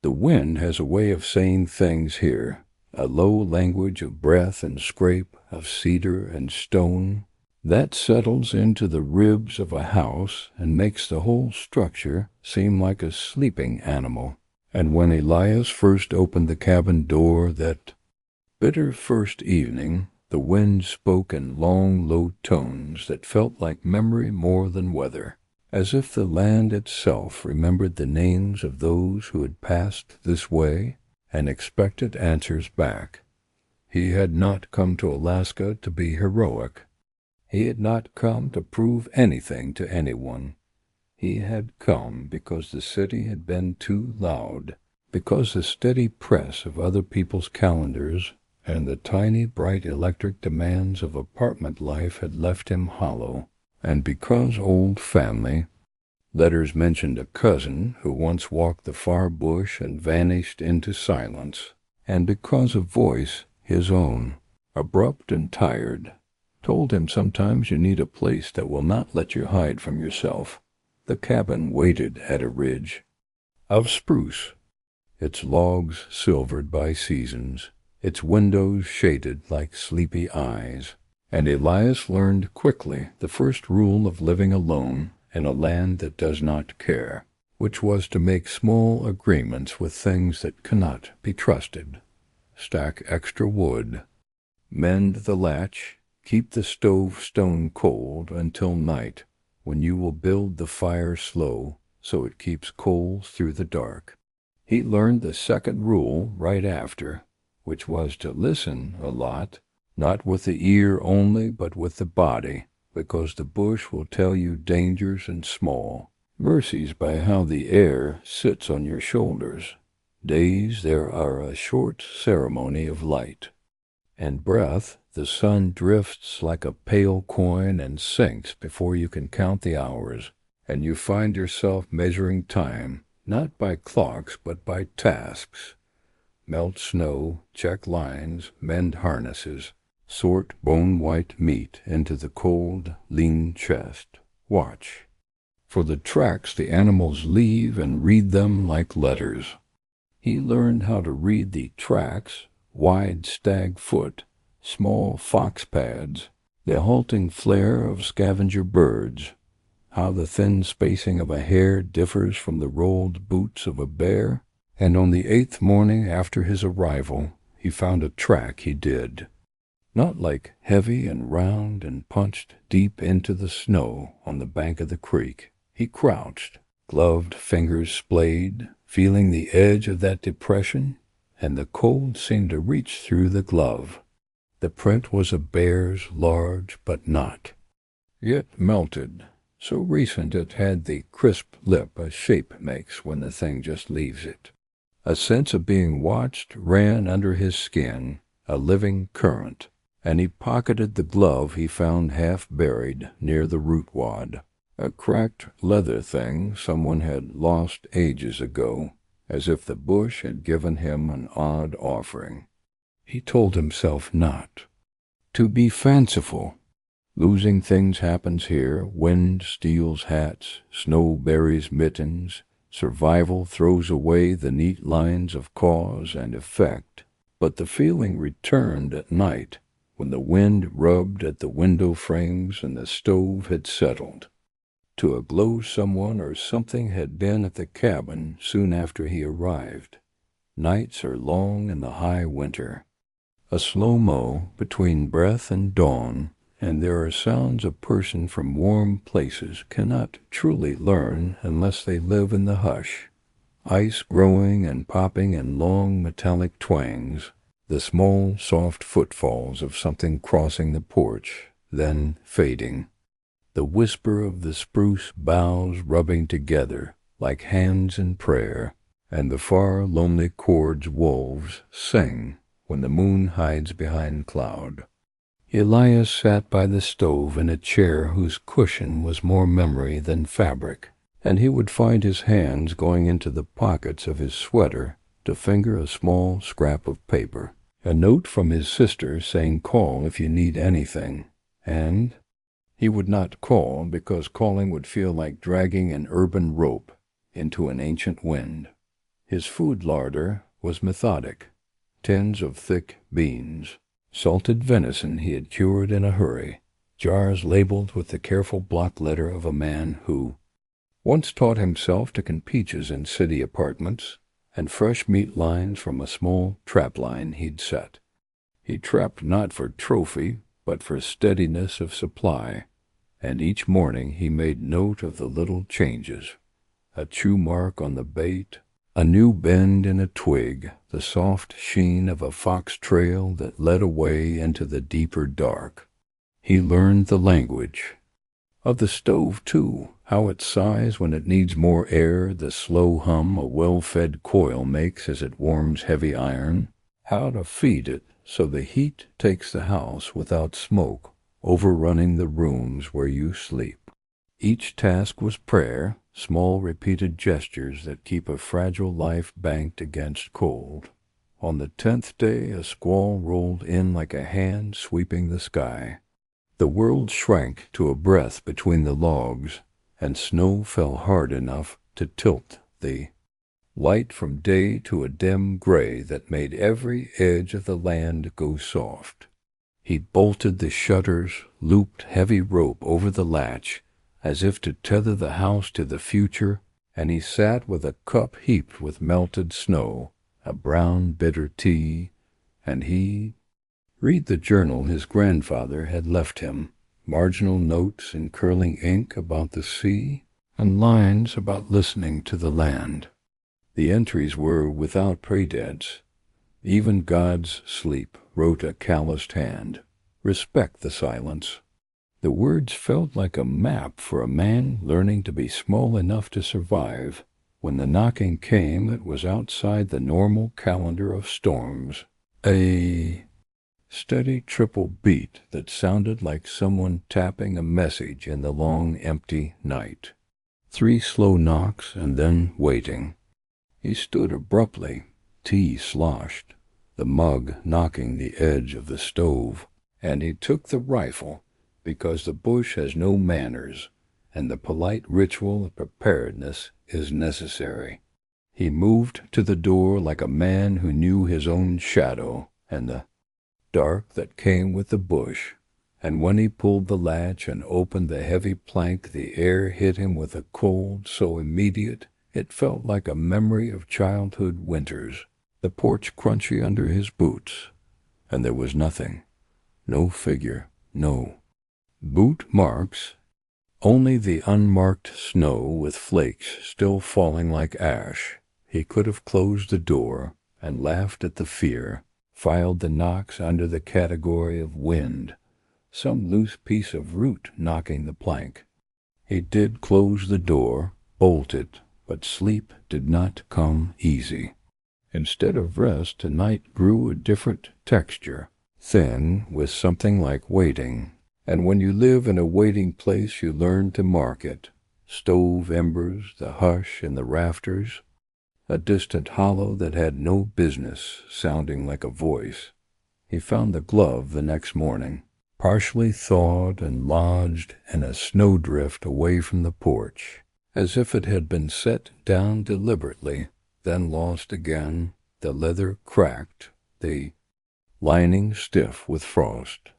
The wind has a way of saying things here, a low language of breath and scrape, of cedar and stone, that settles into the ribs of a house and makes the whole structure seem like a sleeping animal. And when Elias first opened the cabin door that bitter first evening, the wind spoke in long, low tones that felt like memory more than weather, as if the land itself remembered the names of those who had passed this way and expected answers back. He had not come to Alaska to be heroic. He had not come to prove anything to anyone. He had come because the city had been too loud, because the steady press of other people's calendars and the tiny, bright electric demands of apartment life had left him hollow, and because old family letters mentioned a cousin who once walked the far bush and vanished into silence, and because a voice, his own, abrupt and tired, told him sometimes you need a place that will not let you hide from yourself. The cabin waited at a ridge of spruce, its logs silvered by seasons, its windows shaded like sleepy eyes, and Elias learned quickly the first rule of living alone in a land that does not care, which was to make small agreements with things that cannot be trusted. Stack extra wood, mend the latch, keep the stove stone cold until night, when you will build the fire slow so it keeps coals through the dark. He learned the second rule right after, which was to listen a lot, not with the ear only but with the body, because the bush will tell you dangers and small mercies by how the air sits on your shoulders. Days there are a short ceremony of light and breath. The sun drifts like a pale coin and sinks before you can count the hours, and you find yourself measuring time, not by clocks but by tasks. Melt snow, check lines, mend harnesses, sort bone-white meat into the cold, lean chest. Watch for the tracks the animals leave and read them like letters. He learned how to read the tracks, wide stag foot, small fox pads, the halting flare of scavenger birds, how the thin spacing of a hare differs from the rolled boots of a bear, and on the 8th morning after his arrival he found a track he did. Not like heavy and round and punched deep into the snow on the bank of the creek. He crouched, gloved fingers splayed, feeling the edge of that depression, and the cold seemed to reach through the glove. The print was a bear's, large but not yet melted, so recent it had the crisp lip a shape makes when the thing just leaves it. A sense of being watched ran under his skin, a living current, and he pocketed the glove he found half buried near the root wad, a cracked leather thing someone had lost ages ago, as if the bush had given him an odd offering. He told himself not to be fanciful. Losing things happens here. Wind steals hats, snow buries mittens, survival throws away the neat lines of cause and effect. But the feeling returned at night, when the wind rubbed at the window frames and the stove had settled. To a glow someone or something had been at the cabin soon after he arrived. Nights are long in the high winter. A slow-mo between breath and dawn, and there are sounds a person from warm places cannot truly learn unless they live in the hush. Ice growing and popping in long metallic twangs, the small soft footfalls of something crossing the porch, then fading. The whisper of the spruce boughs rubbing together like hands in prayer, and the far lonely chord's wolves sing when the moon hides behind cloud. Elias sat by the stove in a chair whose cushion was more memory than fabric, and he would find his hands going into the pockets of his sweater to finger a small scrap of paper, a note from his sister saying call if you need anything, and he would not call because calling would feel like dragging an urban rope into an ancient wind. His food larder was methodic. Tins of thick beans, salted venison he had cured in a hurry, jars labeled with the careful block letter of a man who once taught himself to can peaches in city apartments, and fresh meat lines from a small trap line he'd set. He trapped not for trophy, but for steadiness of supply, and each morning he made note of the little changes. A chew mark on the bait, a new bend in a twig, the soft sheen of a fox trail that led away into the deeper dark. He learned the language. Of the stove, too, how it sighs when it needs more air, the slow hum a well-fed coil makes as it warms heavy iron, how to feed it so the heat takes the house without smoke, overrunning the rooms where you sleep. Each task was prayer, small repeated gestures that keep a fragile life banked against cold. On the 10th day a squall rolled in like a hand sweeping the sky. The world shrank to a breath between the logs, and snow fell hard enough to tilt the light from day to a dim gray that made every edge of the land go soft. He bolted the shutters, looped heavy rope over the latch, as if to tether the house to the future, and he sat with a cup heaped with melted snow, a brown bitter tea, and he read the journal his grandfather had left him, marginal notes in curling ink about the sea, and lines about listening to the land. The entries were without predence. Even God's sleep, wrote a calloused hand. Respect the silence. The words felt like a map for a man learning to be small enough to survive. When the knocking came, it was outside the normal calendar of storms. A steady triple beat that sounded like someone tapping a message in the long, empty night. 3 slow knocks, and then waiting. He stood abruptly, tea sloshed, the mug knocking the edge of the stove, and he took the rifle, because the bush has no manners, and the polite ritual of preparedness is necessary. He moved to the door like a man who knew his own shadow, and the dark that came with the bush, and when he pulled the latch and opened the heavy plank, the air hit him with a cold so immediate it felt like a memory of childhood winters, the porch crunchy under his boots, and there was nothing, no figure, no boot marks, only the unmarked snow with flakes still falling like ash. He could have closed the door and laughed at the fear, filed the knocks under the category of wind, some loose piece of root knocking the plank. He did close the door, bolted, but sleep did not come easy. Instead of rest, tonight grew a different texture, thin with something like waiting, and when you live in a waiting place you learn to mark it. Stove embers, the hush in the rafters, a distant hollow that had no business sounding like a voice. He found the glove the next morning, partially thawed and lodged in a snowdrift away from the porch, as if it had been set down deliberately, then lost again, the leather cracked, the lining stiff with frost.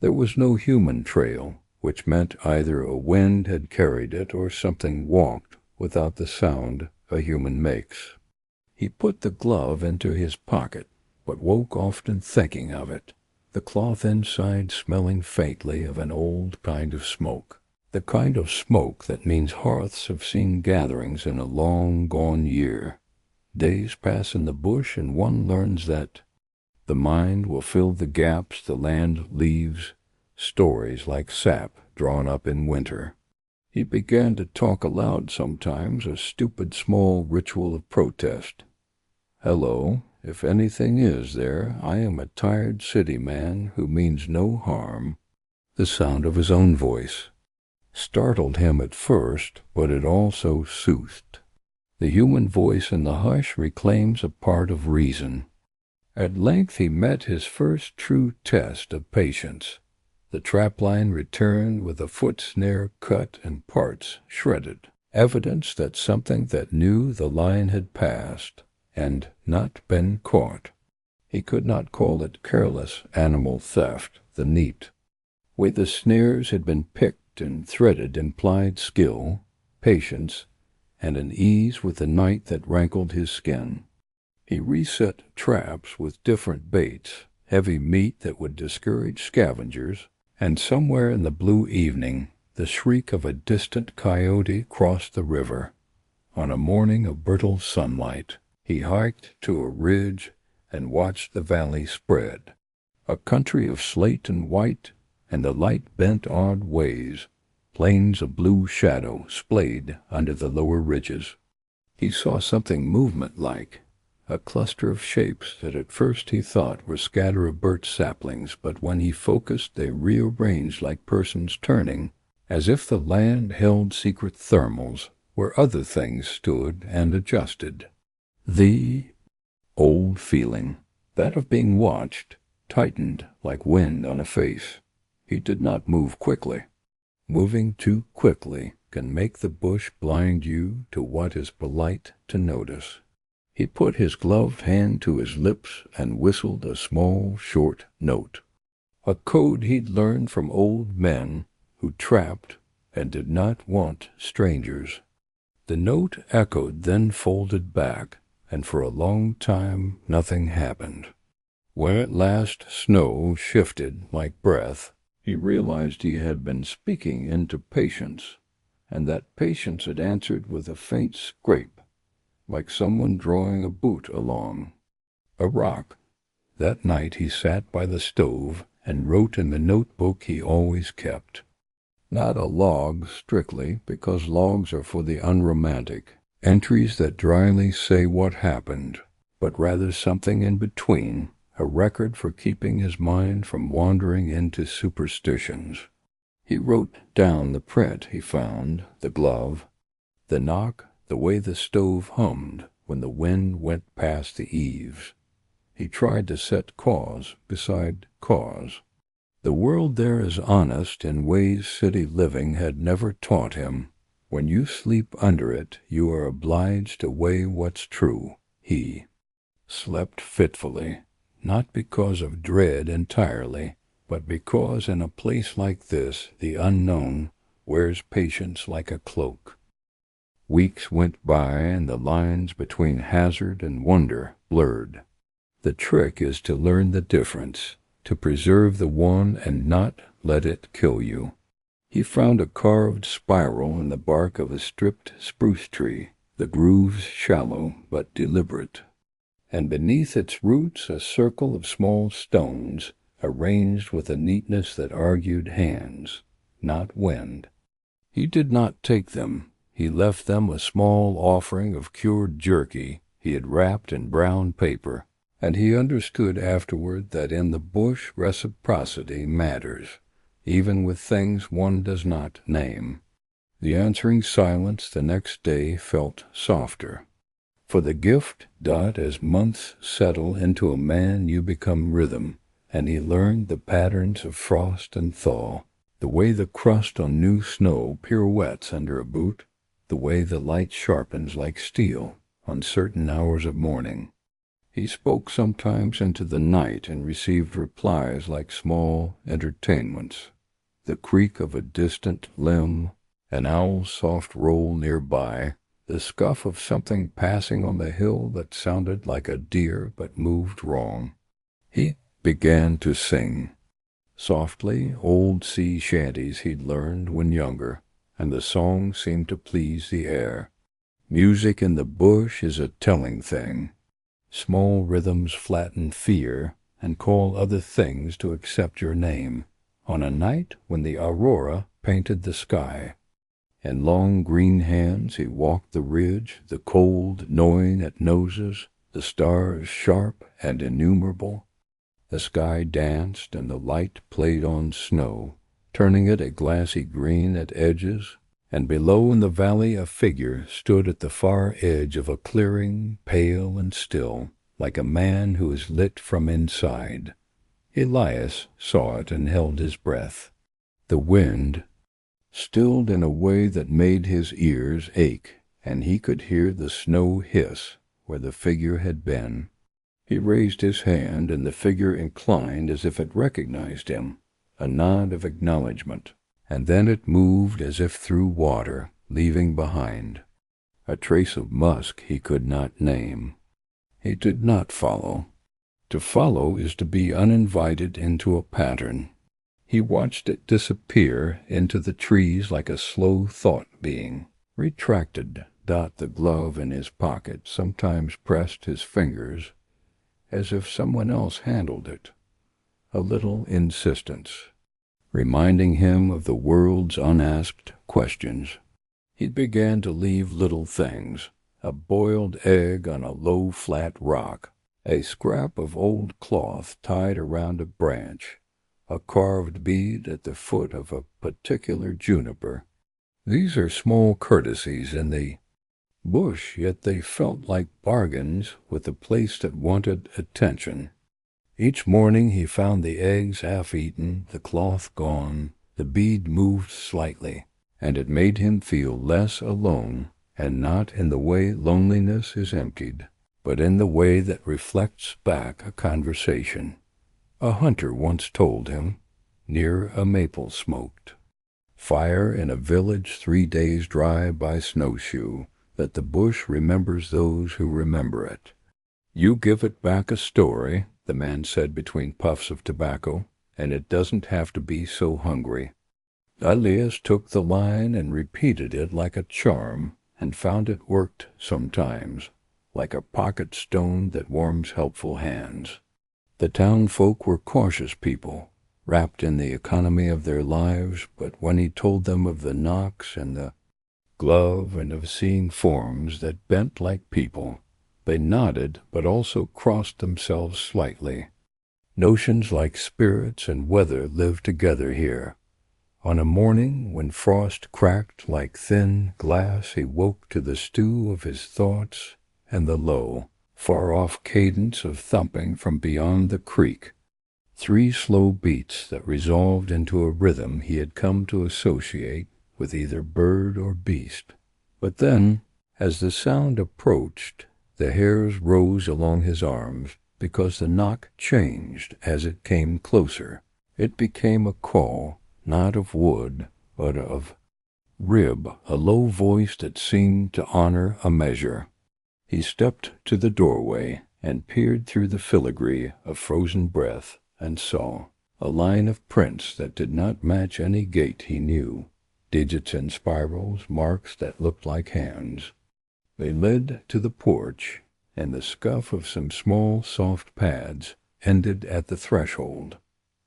There was no human trail, which meant either a wind had carried it or something walked without the sound a human makes. He put the glove into his pocket, but woke often thinking of it, the cloth inside smelling faintly of an old kind of smoke, the kind of smoke that means hearths have seen gatherings in a long-gone year. Days pass in the bush, and one learns that the mind will fill the gaps the land leaves, stories like sap drawn up in winter. He began to talk aloud sometimes, a stupid small ritual of protest. Hello, if anything is there, I am a tired city man who means no harm. The sound of his own voice startled him at first, but it also soothed. The human voice in the hush reclaims a part of reason. At length he met his first true test of patience. The trapline returned with a foot snare cut and parts shredded, evidence that something that knew the line had passed. and not been caught. He could not call it careless animal theft, the neat way the snares had been picked and threaded implied skill, patience, and an ease with the night that rankled his skin. He reset traps with different baits, heavy meat that would discourage scavengers, and somewhere in the blue evening the shriek of a distant coyote crossed the river. On a morning of brittle sunlight, he hiked to a ridge and watched the valley spread, a country of slate and white, and the light bent odd ways, plains of blue shadow splayed under the lower ridges. He saw something movement-like, a cluster of shapes that at first he thought were scatter of birch saplings, but when he focused they rearranged like persons turning, as if the land held secret thermals where other things stood and adjusted. The old feeling, that of being watched, tightened like wind on a face. He did not move quickly. Moving too quickly can make the bush blind you to what is polite to notice. He put his gloved hand to his lips and whistled a small, short note, a code he'd learned from old men who trapped and did not want strangers. The note echoed, then folded back, and for a long time nothing happened. When at last snow shifted like breath, he realized he had been speaking into patience, and that patience had answered with a faint scrape, like someone drawing a boot along. A rock. That night he sat by the stove and wrote in the notebook he always kept. Not a log, strictly, because logs are for the unromantic, entries that dryly say what happened, but rather something in between, a record for keeping his mind from wandering into superstitions. He wrote down the print he found, the glove, the knock, the way the stove hummed when the wind went past the eaves. He tried to set cause beside cause. The world there is honest in ways city living had never taught him. When you sleep under it, you are obliged to weigh what's true. He slept fitfully, not because of dread entirely, but because in a place like this the unknown wears patience like a cloak. Weeks went by and the lines between hazard and wonder blurred. The trick is to learn the difference, to preserve the one and not let it kill you. He found a carved spiral in the bark of a stripped spruce tree, the grooves shallow but deliberate, and beneath its roots a circle of small stones, arranged with a neatness that argued hands, not wind. He did not take them. He left them a small offering of cured jerky he had wrapped in brown paper, and he understood afterward that in the bush reciprocity matters, even with things one does not name. The answering silence the next day felt softer. For the gift doth as months settle into a man you become rhythm, and he learned the patterns of frost and thaw, the way the crust on new snow pirouettes under a boot, the way the light sharpens like steel on certain hours of morning. He spoke sometimes into the night and received replies like small entertainments, the creak of a distant limb, an owl's soft roll nearby, the scuff of something passing on the hill that sounded like a deer but moved wrong. He began to sing, softly, old sea shanties he'd learned when younger, and the song seemed to please the air. Music in the bush is a telling thing. Small rhythms flatten fear and call other things to accept your name, on a night when the aurora painted the sky. In long green hands he walked the ridge, the cold gnawing at noses, the stars sharp and innumerable. The sky danced and the light played on snow, turning it a glassy green at edges, and below in the valley a figure stood at the far edge of a clearing, pale and still, like a man who is lit from inside. Elias saw it and held his breath. The wind stilled in a way that made his ears ache, and he could hear the snow hiss where the figure had been. He raised his hand, and the figure inclined as if it recognized him, a nod of acknowledgment, and then it moved as if through water, leaving behind a trace of musk he could not name. He did not follow. To follow is to be uninvited into a pattern. He watched it disappear into the trees like a slow thought being. Retracted, the glove in his pocket, sometimes pressed his fingers as if someone else handled it. A little insistence, reminding him of the world's unasked questions. He began to leave little things, a boiled egg on a low flat rock, a scrap of old cloth tied around a branch, a carved bead at the foot of a particular juniper. These are small courtesies in the bush, yet they felt like bargains with the place that wanted attention. Each morning he found the eggs half-eaten, the cloth gone, the bead moved slightly, and it made him feel less alone, and not in the way loneliness is emptied, but in the way that reflects back a conversation. A hunter once told him, near a maple smoked, fire in a village 3 days' drive by snowshoe, that the bush remembers those who remember it. You give it back a story, the man said between puffs of tobacco, and it doesn't have to be so hungry. Elias took the line and repeated it like a charm, and found it worked sometimes, like a pocket stone that warms helpful hands. The town folk were cautious people, wrapped in the economy of their lives, but when he told them of the knocks and the glove and of seeing forms that bent like people, they nodded but also crossed themselves slightly. Notions like spirits and weather lived together here. On a morning when frost cracked like thin glass, he woke to the stew of his thoughts and the low, far-off cadence of thumping from beyond the creek. 3 slow beats that resolved into a rhythm he had come to associate with either bird or beast. But then, as the sound approached, the hairs rose along his arms, because the knock changed as it came closer. It became a call, not of wood, but of rib, a low voice that seemed to honor a measure. He stepped to the doorway and peered through the filigree of frozen breath, and saw a line of prints that did not match any gait he knew, digits and spirals, marks that looked like hands. They led to the porch, and the scuff of some small, soft pads ended at the threshold,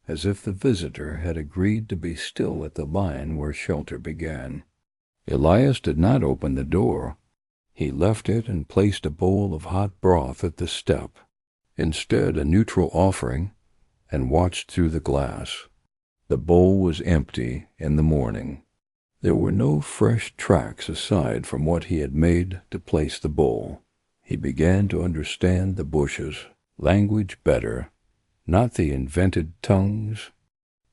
as if the visitor had agreed to be still at the line where shelter began. Elias did not open the door. He left it and placed a bowl of hot broth at the step, instead a neutral offering, and watched through the glass. The bowl was empty in the morning. There were no fresh tracks aside from what he had made to place the bowl. He began to understand the bush's language better, not the invented tongues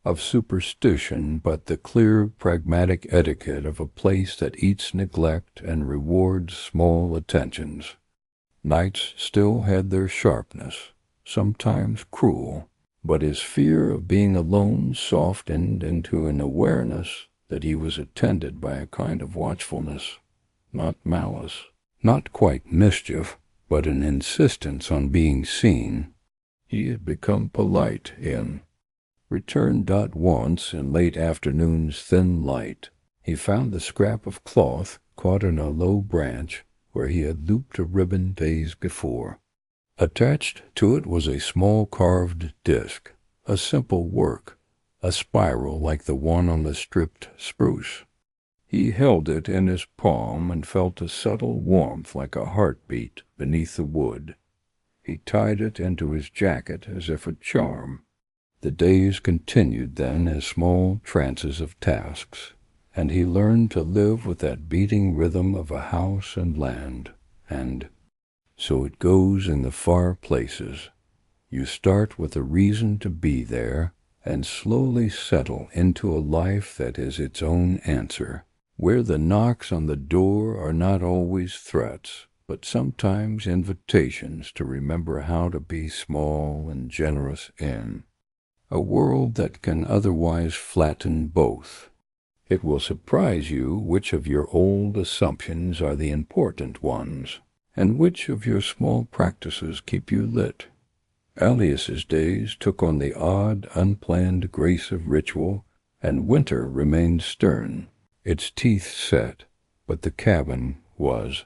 of superstition, but the clear, pragmatic etiquette of a place that eats neglect and rewards small attentions. Nights still had their sharpness, sometimes cruel, but his fear of being alone softened into an awareness that he was attended by a kind of watchfulness, not malice, not quite mischief, but an insistence on being seen. He had become polite returned once in late afternoon's thin light. He found the scrap of cloth caught in a low branch where he had looped a ribbon days before. Attached to it was a small carved disc, a simple work, a spiral like the one on the stripped spruce. He held it in his palm and felt a subtle warmth like a heartbeat beneath the wood. He tied it into his jacket as if a charm. The days continued then as small trances of tasks, and he learned to live with that beating rhythm of a house and land, and so it goes in the far places. You start with a reason to be there, and slowly settle into a life that is its own answer, where the knocks on the door are not always threats, but sometimes invitations to remember how to be small and generous in a world that can otherwise flatten both. It will surprise you which of your old assumptions are the important ones, and which of your small practices keep you lit. Alias's days took on the odd, unplanned grace of ritual, and winter remained stern, its teeth set, but the cabin was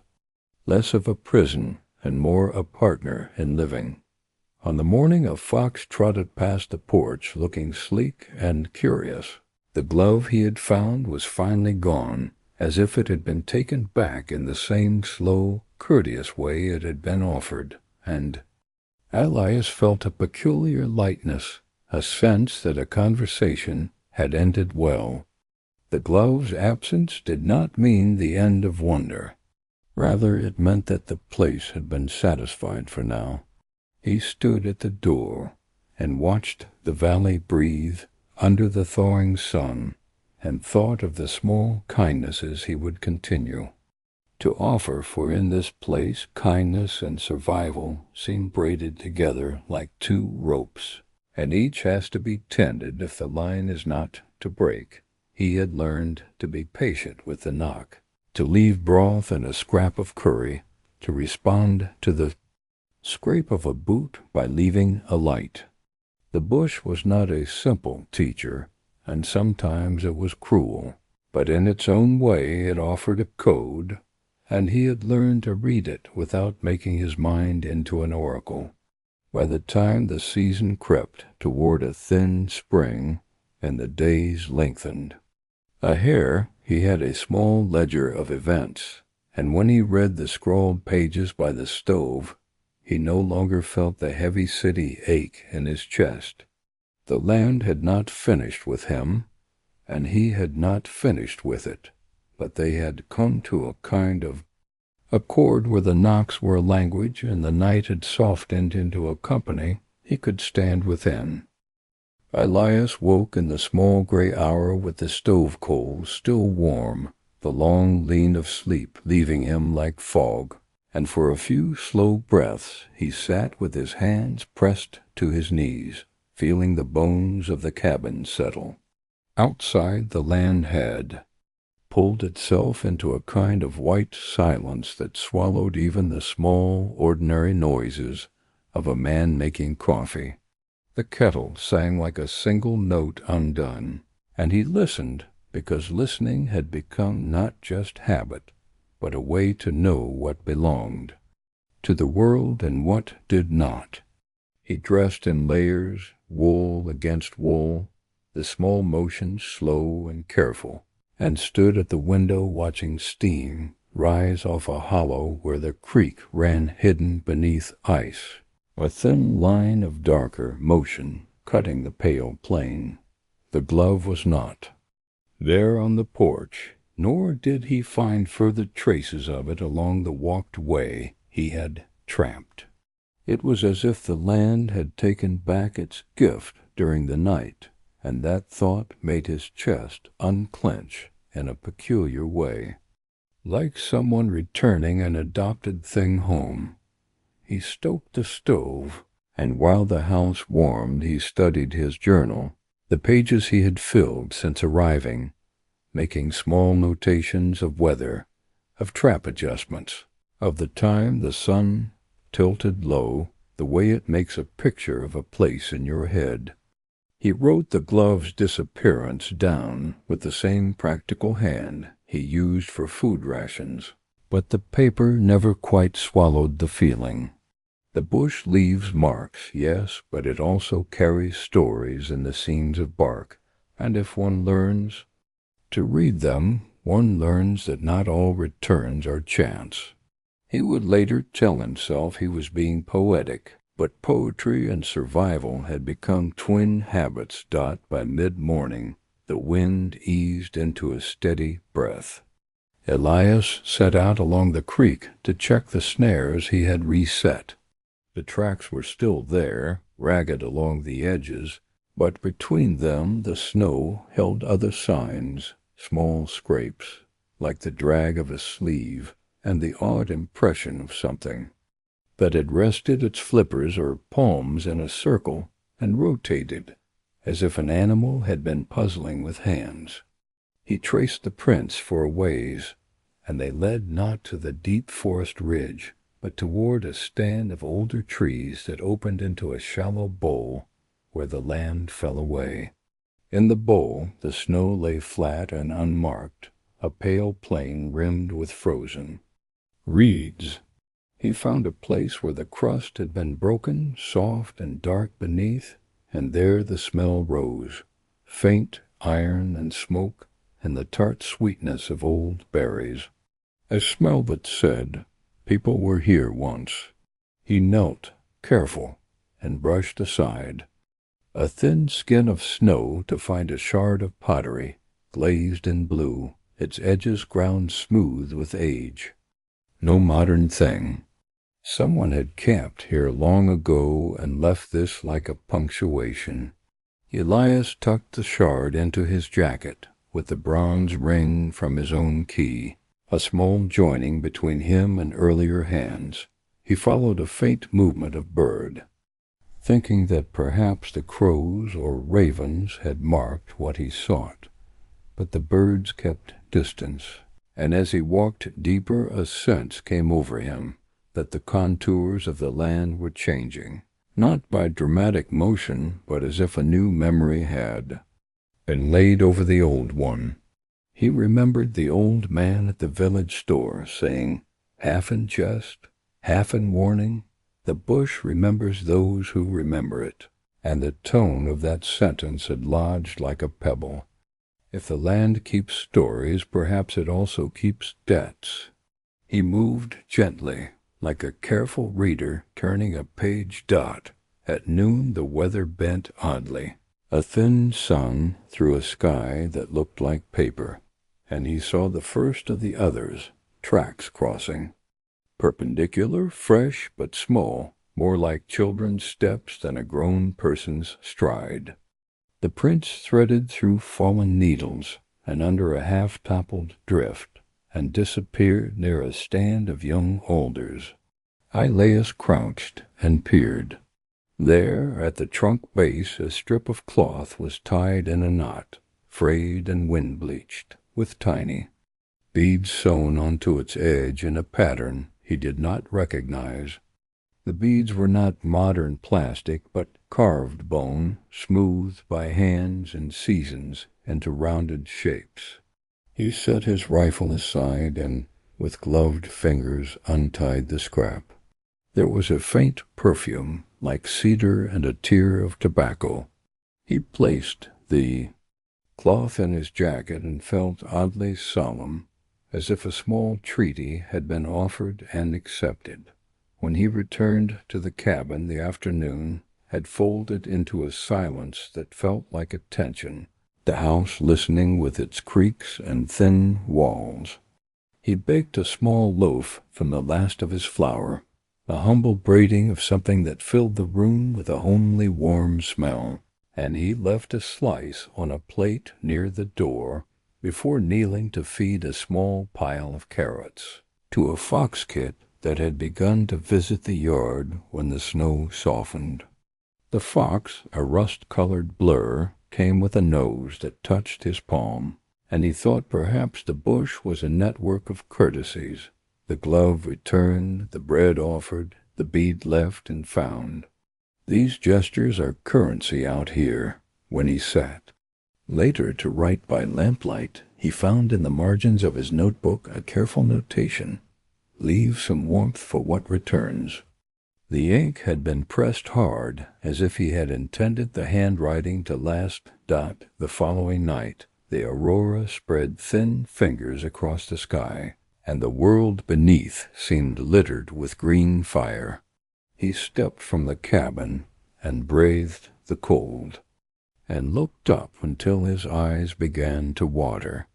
less of a prison and more a partner in living. On the morning a fox trotted past the porch looking sleek and curious. The glove he had found was finally gone, as if it had been taken back in the same slow, courteous way it had been offered, and Elias felt a peculiar lightness, a sense that a conversation had ended well. The glove's absence did not mean the end of wonder. Rather, it meant that the place had been satisfied for now. He stood at the door and watched the valley breathe under the thawing sun, and thought of the small kindnesses he would continue to offer, for in this place kindness and survival seem braided together like two ropes, and each has to be tended if the line is not to break. He had learned to be patient with the knock, to leave broth and a scrap of curry, to respond to the scrape of a boot by leaving a light. The bush was not a simple teacher, and sometimes it was cruel, but in its own way it offered a code, and he had learned to read it without making his mind into an oracle. By the time the season crept toward a thin spring and the days lengthened, he had a small ledger of events, and when he read the scrawled pages by the stove, he no longer felt the heavy city ache in his chest. The land had not finished with him, and he had not finished with it, but they had come to a kind of accord where the knocks were a language and the night had softened into a company he could stand within. Elias woke in the small gray hour with the stove coals still warm, the long lean of sleep leaving him like fog, and for a few slow breaths he sat with his hands pressed to his knees, feeling the bones of the cabin settle. Outside, the land had pulled itself into a kind of white silence that swallowed even the small, ordinary noises of a man making coffee. The kettle sang like a single note undone, and he listened because listening had become not just habit, but a way to know what belonged to the world and what did not. He dressed in layers, wool against wool, the small motions slow and careful, and stood at the window watching steam rise off a hollow where the creek ran hidden beneath ice, a thin line of darker motion cutting the pale plain. The glove was not there on the porch, nor did he find further traces of it along the walked way he had tramped. It was as if the land had taken back its gift during the night, and that thought made his chest unclench in a peculiar way, like someone returning an adopted thing home. He stoked the stove, and while the house warmed he studied his journal, the pages he had filled since arriving, making small notations of weather, of trap adjustments, of the time the sun tilted low, the way it makes a picture of a place in your head. He wrote the glove's disappearance down with the same practical hand he used for food rations, but the paper never quite swallowed the feeling. The bush leaves marks, yes, but it also carries stories in the seams of bark, and if one learns to read them, one learns that not all returns are chance. He would later tell himself he was being poetic, but poetry and survival had become twin habits. By mid-morning, the wind eased into a steady breath. Elias set out along the creek to check the snares he had reset. The tracks were still there, ragged along the edges, but between them the snow held other signs, small scrapes, like the drag of a sleeve, and the odd impression of something that had rested its flippers or palms in a circle and rotated, as if an animal had been puzzling with hands. He traced the prints for a ways, and they led not to the deep forest ridge, but toward a stand of older trees that opened into a shallow bowl where the land fell away. In the bowl the snow lay flat and unmarked, a pale plain rimmed with frozen reeds. He found a place where the crust had been broken, soft and dark beneath, and there the smell rose, faint iron and smoke, and the tart sweetness of old berries. A smell that said, people were here once. He knelt, careful, and brushed aside a thin skin of snow to find a shard of pottery, glazed in blue, its edges ground smooth with age. No modern thing. Someone had camped here long ago and left this like a punctuation. Elias tucked the shard into his jacket, with the bronze ring from his own key, a small joining between him and earlier hands. He followed a faint movement of bird, thinking that perhaps the crows or ravens had marked what he sought. But the birds kept distance, and as he walked deeper a sense came over him that the contours of the land were changing, not by dramatic motion, but as if a new memory had been laid over the old one. He remembered the old man at the village store saying, half in jest, half in warning, "The bush remembers those who remember it," and the tone of that sentence had lodged like a pebble. If the land keeps stories, perhaps it also keeps debts. He moved gently, like a careful reader turning a page dot. At noon the weather bent oddly, a thin sun through a sky that looked like paper, and he saw the first of the others, tracks crossing. Perpendicular, fresh, but small, more like children's steps than a grown person's stride. The prints threaded through fallen needles and under a half-toppled drift, and disappeared near a stand of young alders. Elias crouched and peered. There, at the trunk base, a strip of cloth was tied in a knot, frayed and wind-bleached, with tiny beads sewn onto its edge in a pattern he did not recognize. The beads were not modern plastic, but carved bone, smoothed by hands and seasons into rounded shapes. He set his rifle aside and, with gloved fingers, untied the scrap. There was a faint perfume, like cedar and a tear of tobacco. He placed the cloth in his jacket and felt oddly solemn, as if a small treaty had been offered and accepted. When he returned to the cabin, the afternoon had folded into a silence that felt like a tension, the house listening with its creaks and thin walls. He baked a small loaf from the last of his flour, a humble braiding of something that filled the room with a homely warm smell, and he left a slice on a plate near the door before kneeling to feed a small pile of carrots to a fox kit that had begun to visit the yard when the snow softened. The fox, a rust-colored blur, came with a nose that touched his palm, and he thought perhaps the bush was a network of courtesies. The glove returned, the bread offered, the bead left and found. These gestures are currency out here. When he sat later to write by lamplight, he found in the margins of his notebook a careful notation: "Leave some warmth for what returns." The ink had been pressed hard, as if he had intended the handwriting to last. The following night, the aurora spread thin fingers across the sky, and the world beneath seemed littered with green fire. He stepped from the cabin and breathed the cold, and looked up until his eyes began to water.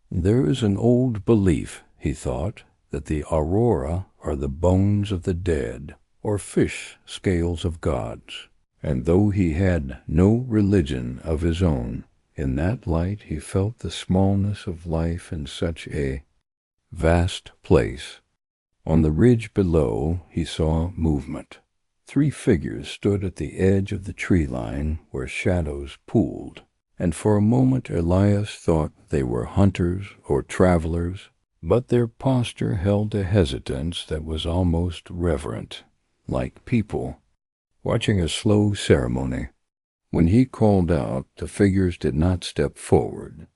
There is an old belief, he thought, that the aurora are the bones of the dead, or fish scales of gods, and though he had no religion of his own, in that light he felt the smallness of life in such a vast place. On the ridge below, he saw movement. 3 figures stood at the edge of the tree line where shadows pooled, and for a moment Elias thought they were hunters or travelers, but their posture held a hesitance that was almost reverent, like people watching a slow ceremony. When he called out, the figures did not step forward.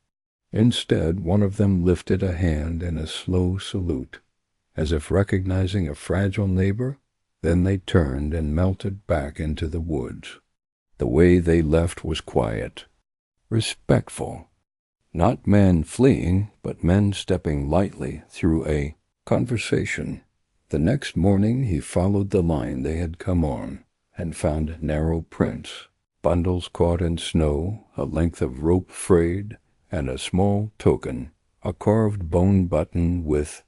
Instead, one of them lifted a hand in a slow salute, as if recognizing a fragile neighbor. Then they turned and melted back into the woods. The way they left was quiet, respectful. Not men fleeing, but men stepping lightly through a conversation. The next morning he followed the line they had come on, and found narrow prints, bundles caught in snow, a length of rope frayed, and a small token, a carved bone button with,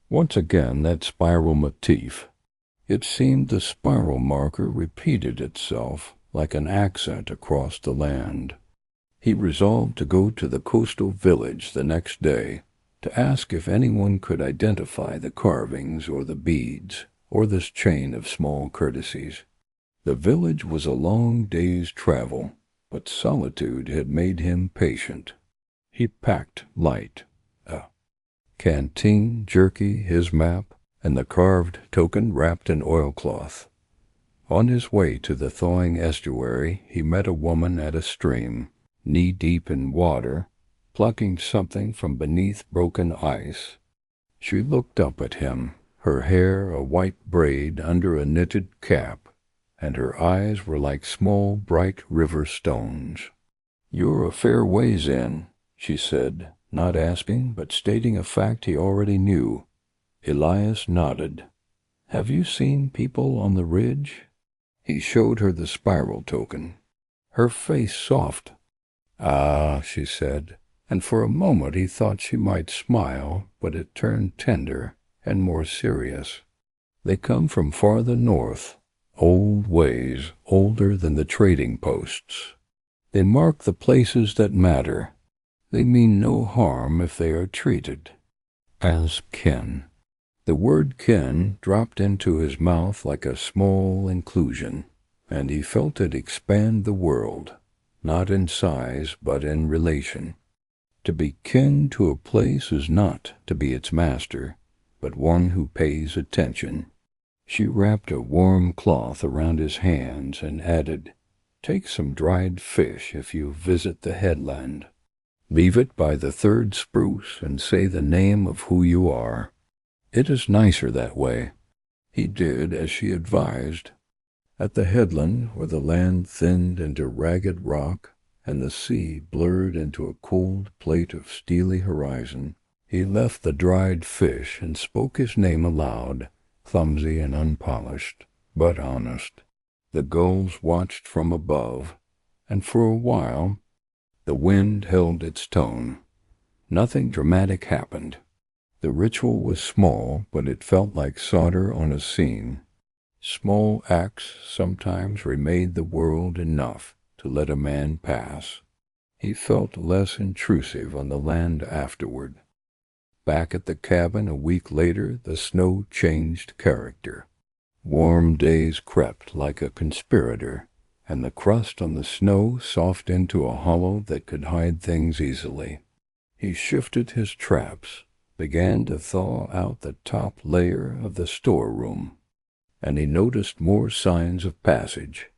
once again, that spiral motif. It seemed the spiral marker repeated itself like an accent across the land. He resolved to go to the coastal village the next day to ask if anyone could identify the carvings or the beads or this chain of small courtesies. The village was a long day's travel, but solitude had made him patient. He packed light, a canteen, jerky, his map, and the carved token wrapped in oilcloth. On his way to the thawing estuary, he met a woman at a stream, knee-deep in water, plucking something from beneath broken ice. She looked up at him, her hair a white braid under a knitted cap, and her eyes were like small bright river stones. "You're a fair ways in," she said, not asking, but stating a fact he already knew. Elias nodded. "Have you seen people on the ridge?" He showed her the spiral token. Her face soft. "Ah," she said, and for a moment he thought she might smile, but it turned tender and more serious. "They come from farther north, old ways, older than the trading posts. They mark the places that matter. They mean no harm if they are treated as kin." The word kin dropped into his mouth like a small inclusion, and he felt it expand the world, not in size but in relation. To be kin to a place is not to be its master, but one who pays attention. She wrapped a warm cloth around his hands and added, "Take some dried fish if you visit the headland. Leave it by the 3rd spruce and say the name of who you are. It is nicer that way." He did as she advised. At the headland, where the land thinned into ragged rock and the sea blurred into a cold plate of steely horizon, he left the dried fish and spoke his name aloud, clumsy and unpolished, but honest. The gulls watched from above, and for a while the wind held its tone. Nothing dramatic happened. The ritual was small, but it felt like solder on a scene. Small acts sometimes remade the world enough to let a man pass. He felt less intrusive on the land afterward. Back at the cabin a week later, the snow changed character. Warm days crept like a conspirator, and the crust on the snow softened into a hollow that could hide things easily. He shifted his traps, began to thaw out the top layer of the storeroom, and he noticed more signs of passage,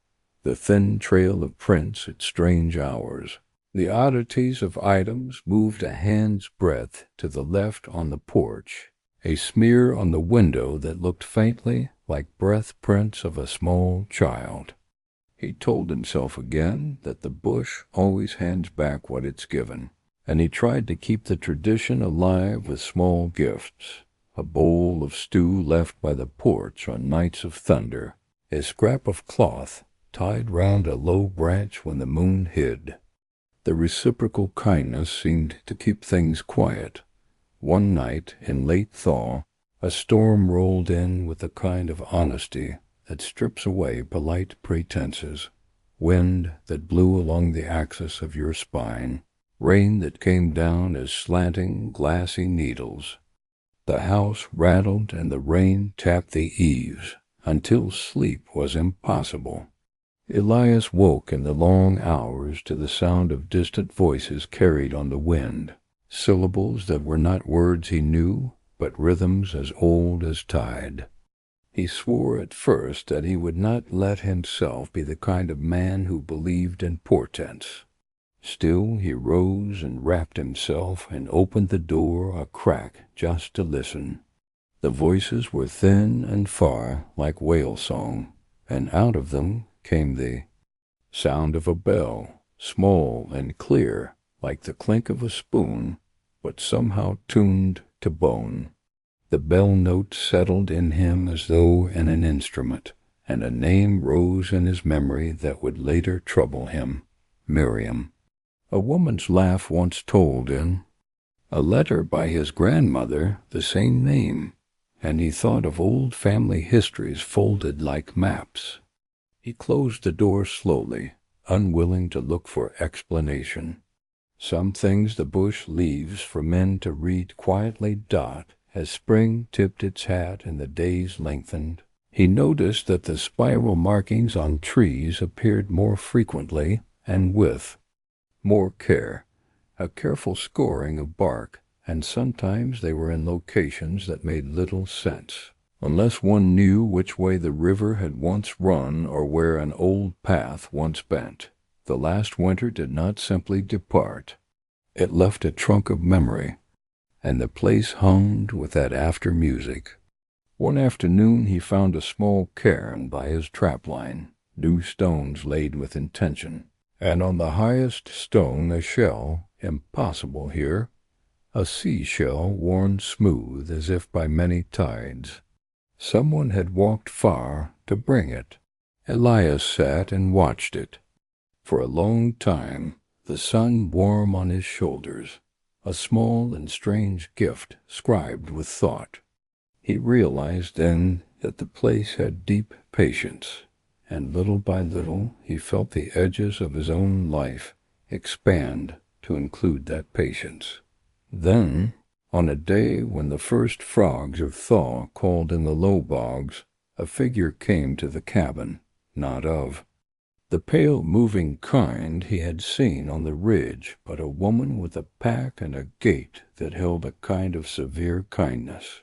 the thin trail of prints at strange hours. The oddities of items moved a hand's breadth to the left on the porch, a smear on the window that looked faintly like breath prints of a small child. He told himself again that the bush always hands back what it's given, and he tried to keep the tradition alive with small gifts, a bowl of stew left by the porch on nights of thunder, a scrap of cloth tied round a low branch when the moon hid. The reciprocal kindness seemed to keep things quiet. One night, in late thaw, a storm rolled in with the kind of honesty that strips away polite pretenses, wind that blew along the axis of your spine, rain that came down as slanting, glassy needles. The house rattled and the rain tapped the eaves until sleep was impossible. Elias woke in the long hours to the sound of distant voices carried on the wind, syllables that were not words he knew, but rhythms as old as tide. He swore at first that he would not let himself be the kind of man who believed in portents. Still he rose and wrapped himself and opened the door a crack just to listen. The voices were thin and far like whale song, and out of them came the sound of a bell, small and clear like the clink of a spoon, but somehow tuned to bone. The bell note settled in him as though in an instrument, and a name rose in his memory that would later trouble him, Miriam. A woman's laugh once told in a letter by his grandmother the same name, and he thought of old family histories folded like maps. He closed the door slowly, unwilling to look for explanation. Some things the bush leaves for men to read quietly dot as spring tipped its hat and the days lengthened. He noticed that the spiral markings on trees appeared more frequently and with more care, a careful scoring of bark, and sometimes they were in locations that made little sense, unless one knew which way the river had once run or where an old path once bent. The last winter did not simply depart. It left a trunk of memory, and the place hummed with that after music. One afternoon he found a small cairn by his trapline, new stones laid with intention, and on the highest stone a shell, impossible here, a sea-shell worn smooth as if by many tides. Someone had walked far to bring it. Elias sat and watched it. For a long time, the sun warm on his shoulders, a small and strange gift scribed with thought. He realized then that the place had deep patience, and little by little he felt the edges of his own life expand to include that patience. Then, on a day when the first frogs of thaw called in the low bogs, a figure came to the cabin, not of the pale moving kind he had seen on the ridge, but a woman with a pack and a gait that held a kind of severe kindness.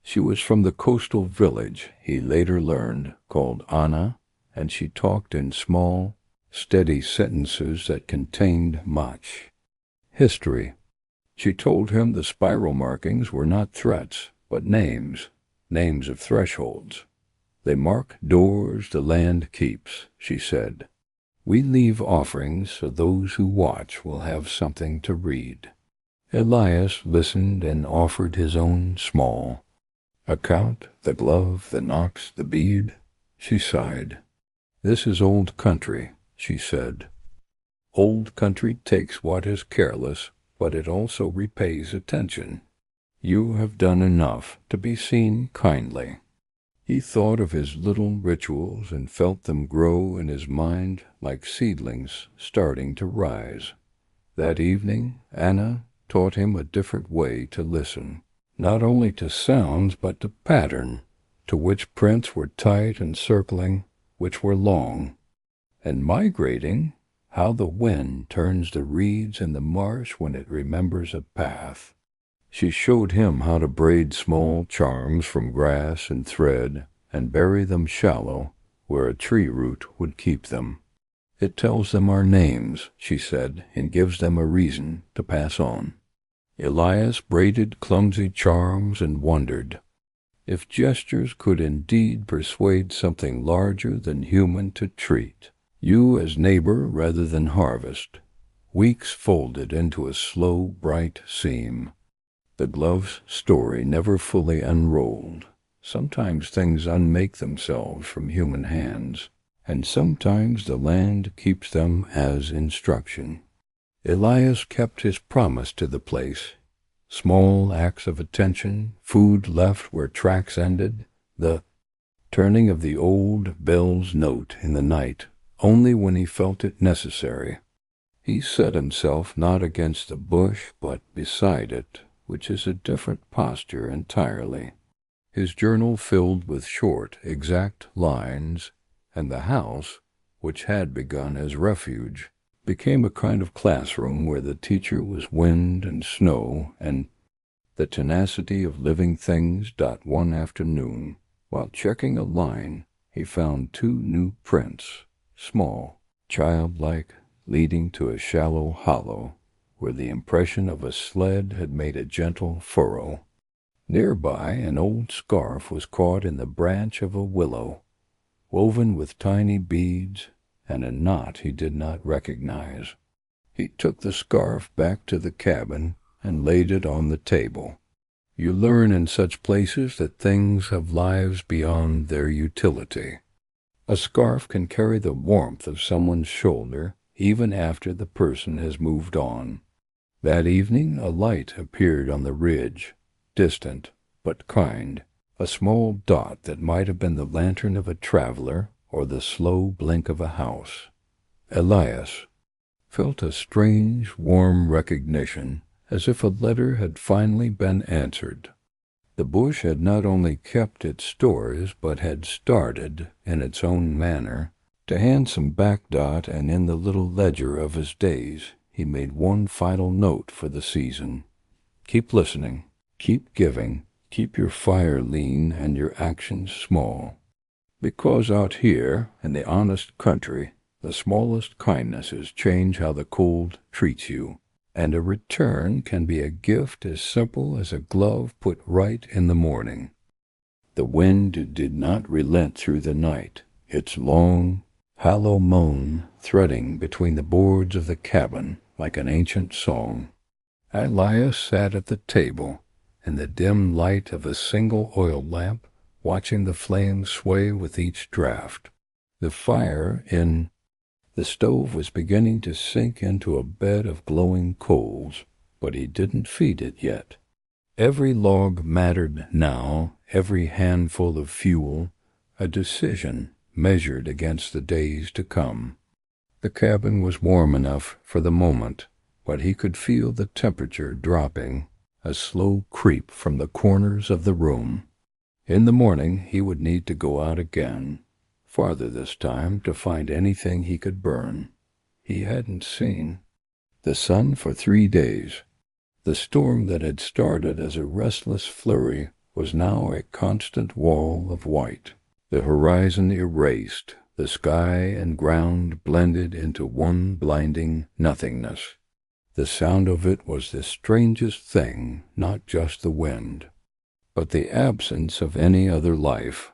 She was from the coastal village, he later learned, called Anna, and she talked in small, steady sentences that contained much history. She told him the spiral markings were not threats, but names of thresholds. They mark doors the land keeps, she said. We leave offerings so those who watch will have something to read. Elias listened and offered his own small account, the glove, the knots, the bead. She sighed. This is old country, she said. Old country takes what is careless, but it also repays attention. You have done enough to be seen kindly. He thought of his little rituals and felt them grow in his mind like seedlings starting to rise. That evening, Anna taught him a different way to listen, not only to sounds but to pattern, to which prints were tight and circling, which were long, and migrating, how the wind turns the reeds in the marsh when it remembers a path. She showed him how to braid small charms from grass and thread and bury them shallow where a tree root would keep them. It tells them our names, she said, and gives them a reason to pass on. Elias braided clumsy charms and wondered if gestures could indeed persuade something larger than human to treat you as neighbor rather than harvest. Weeks folded into a slow, bright seam. The glove's story never fully unrolled. Sometimes things unmake themselves from human hands, and sometimes the land keeps them as instruction. Elias kept his promise to the place. Small acts of attention, food left where tracks ended, the turning of the old bell's note in the night, only when he felt it necessary. He set himself not against the bush, but beside it, which is a different posture entirely. His journal filled with short, exact lines, and the house, which had begun as refuge, became a kind of classroom where the teacher was wind and snow and the tenacity of living things. One afternoon, while checking a line, he found 2 new prints, small, childlike, leading to a shallow hollow, where the impression of a sled had made a gentle furrow. Nearby, an old scarf was caught in the branch of a willow, woven with tiny beads and a knot he did not recognize. He took the scarf back to the cabin and laid it on the table. You learn in such places that things have lives beyond their utility. A scarf can carry the warmth of someone's shoulder even after the person has moved on. That evening a light appeared on the ridge, distant but kind, a small dot that might have been the lantern of a traveler or the slow blink of a house. Elias felt a strange, warm recognition, as if a letter had finally been answered. The bush had not only kept its stores, but had started, in its own manner, to hand some back dot, and in the little ledger of his days he made one final note for the season. Keep listening, keep giving, keep your fire lean and your actions small. Because out here, in the honest country, the smallest kindnesses change how the cold treats you, and a return can be a gift as simple as a glove put right in the morning. The wind did not relent through the night, its long, hollow moan threading between the boards of the cabin like an ancient song. Elias sat at the table, in the dim light of a single oil lamp, watching the flames sway with each draught. The fire in the stove was beginning to sink into a bed of glowing coals, but he didn't feed it yet. Every log mattered now, every handful of fuel, a decision measured against the days to come. The cabin was warm enough for the moment, but he could feel the temperature dropping, a slow creep from the corners of the room. In the morning he would need to go out again, farther this time, to find anything he could burn. He hadn't seen the sun for 3 days. The storm that had started as a restless flurry was now a constant wall of white. The horizon erased, the sky and ground blended into one blinding nothingness. The sound of it was the strangest thing, not just the wind, but the absence of any other life.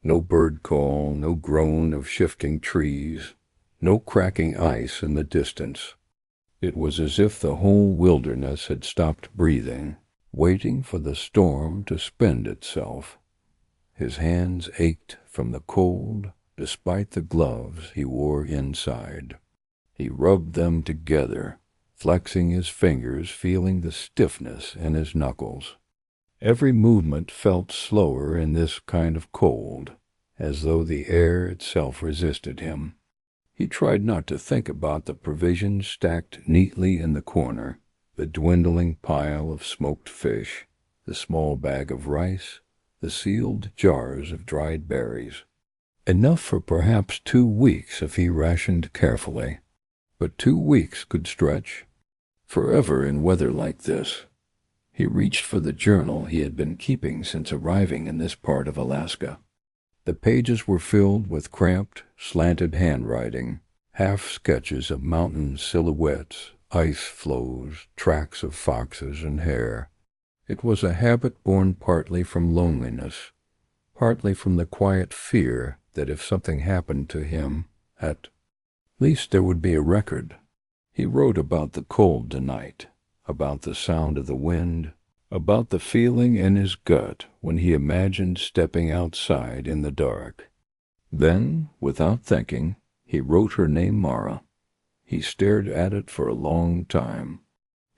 No bird call, no groan of shifting trees, no cracking ice in the distance. It was as if the whole wilderness had stopped breathing, waiting for the storm to spend itself. His hands ached from the cold, despite the gloves he wore inside. He rubbed them together, flexing his fingers, feeling the stiffness in his knuckles. Every movement felt slower in this kind of cold, as though the air itself resisted him. He tried not to think about the provisions stacked neatly in the corner, the dwindling pile of smoked fish, the small bag of rice, the sealed jars of dried berries. Enough for perhaps 2 weeks if he rationed carefully. But 2 weeks could stretch forever in weather like this. He reached for the journal he had been keeping since arriving in this part of Alaska. The pages were filled with cramped, slanted handwriting, half sketches of mountain silhouettes, ice floes, tracks of foxes and hare. It was a habit born partly from loneliness, partly from the quiet fear that if something happened to him, at least there would be a record. He wrote about the cold tonight, about the sound of the wind, about the feeling in his gut when he imagined stepping outside in the dark. Then, without thinking, he wrote her name Mara. He stared at it for a long time.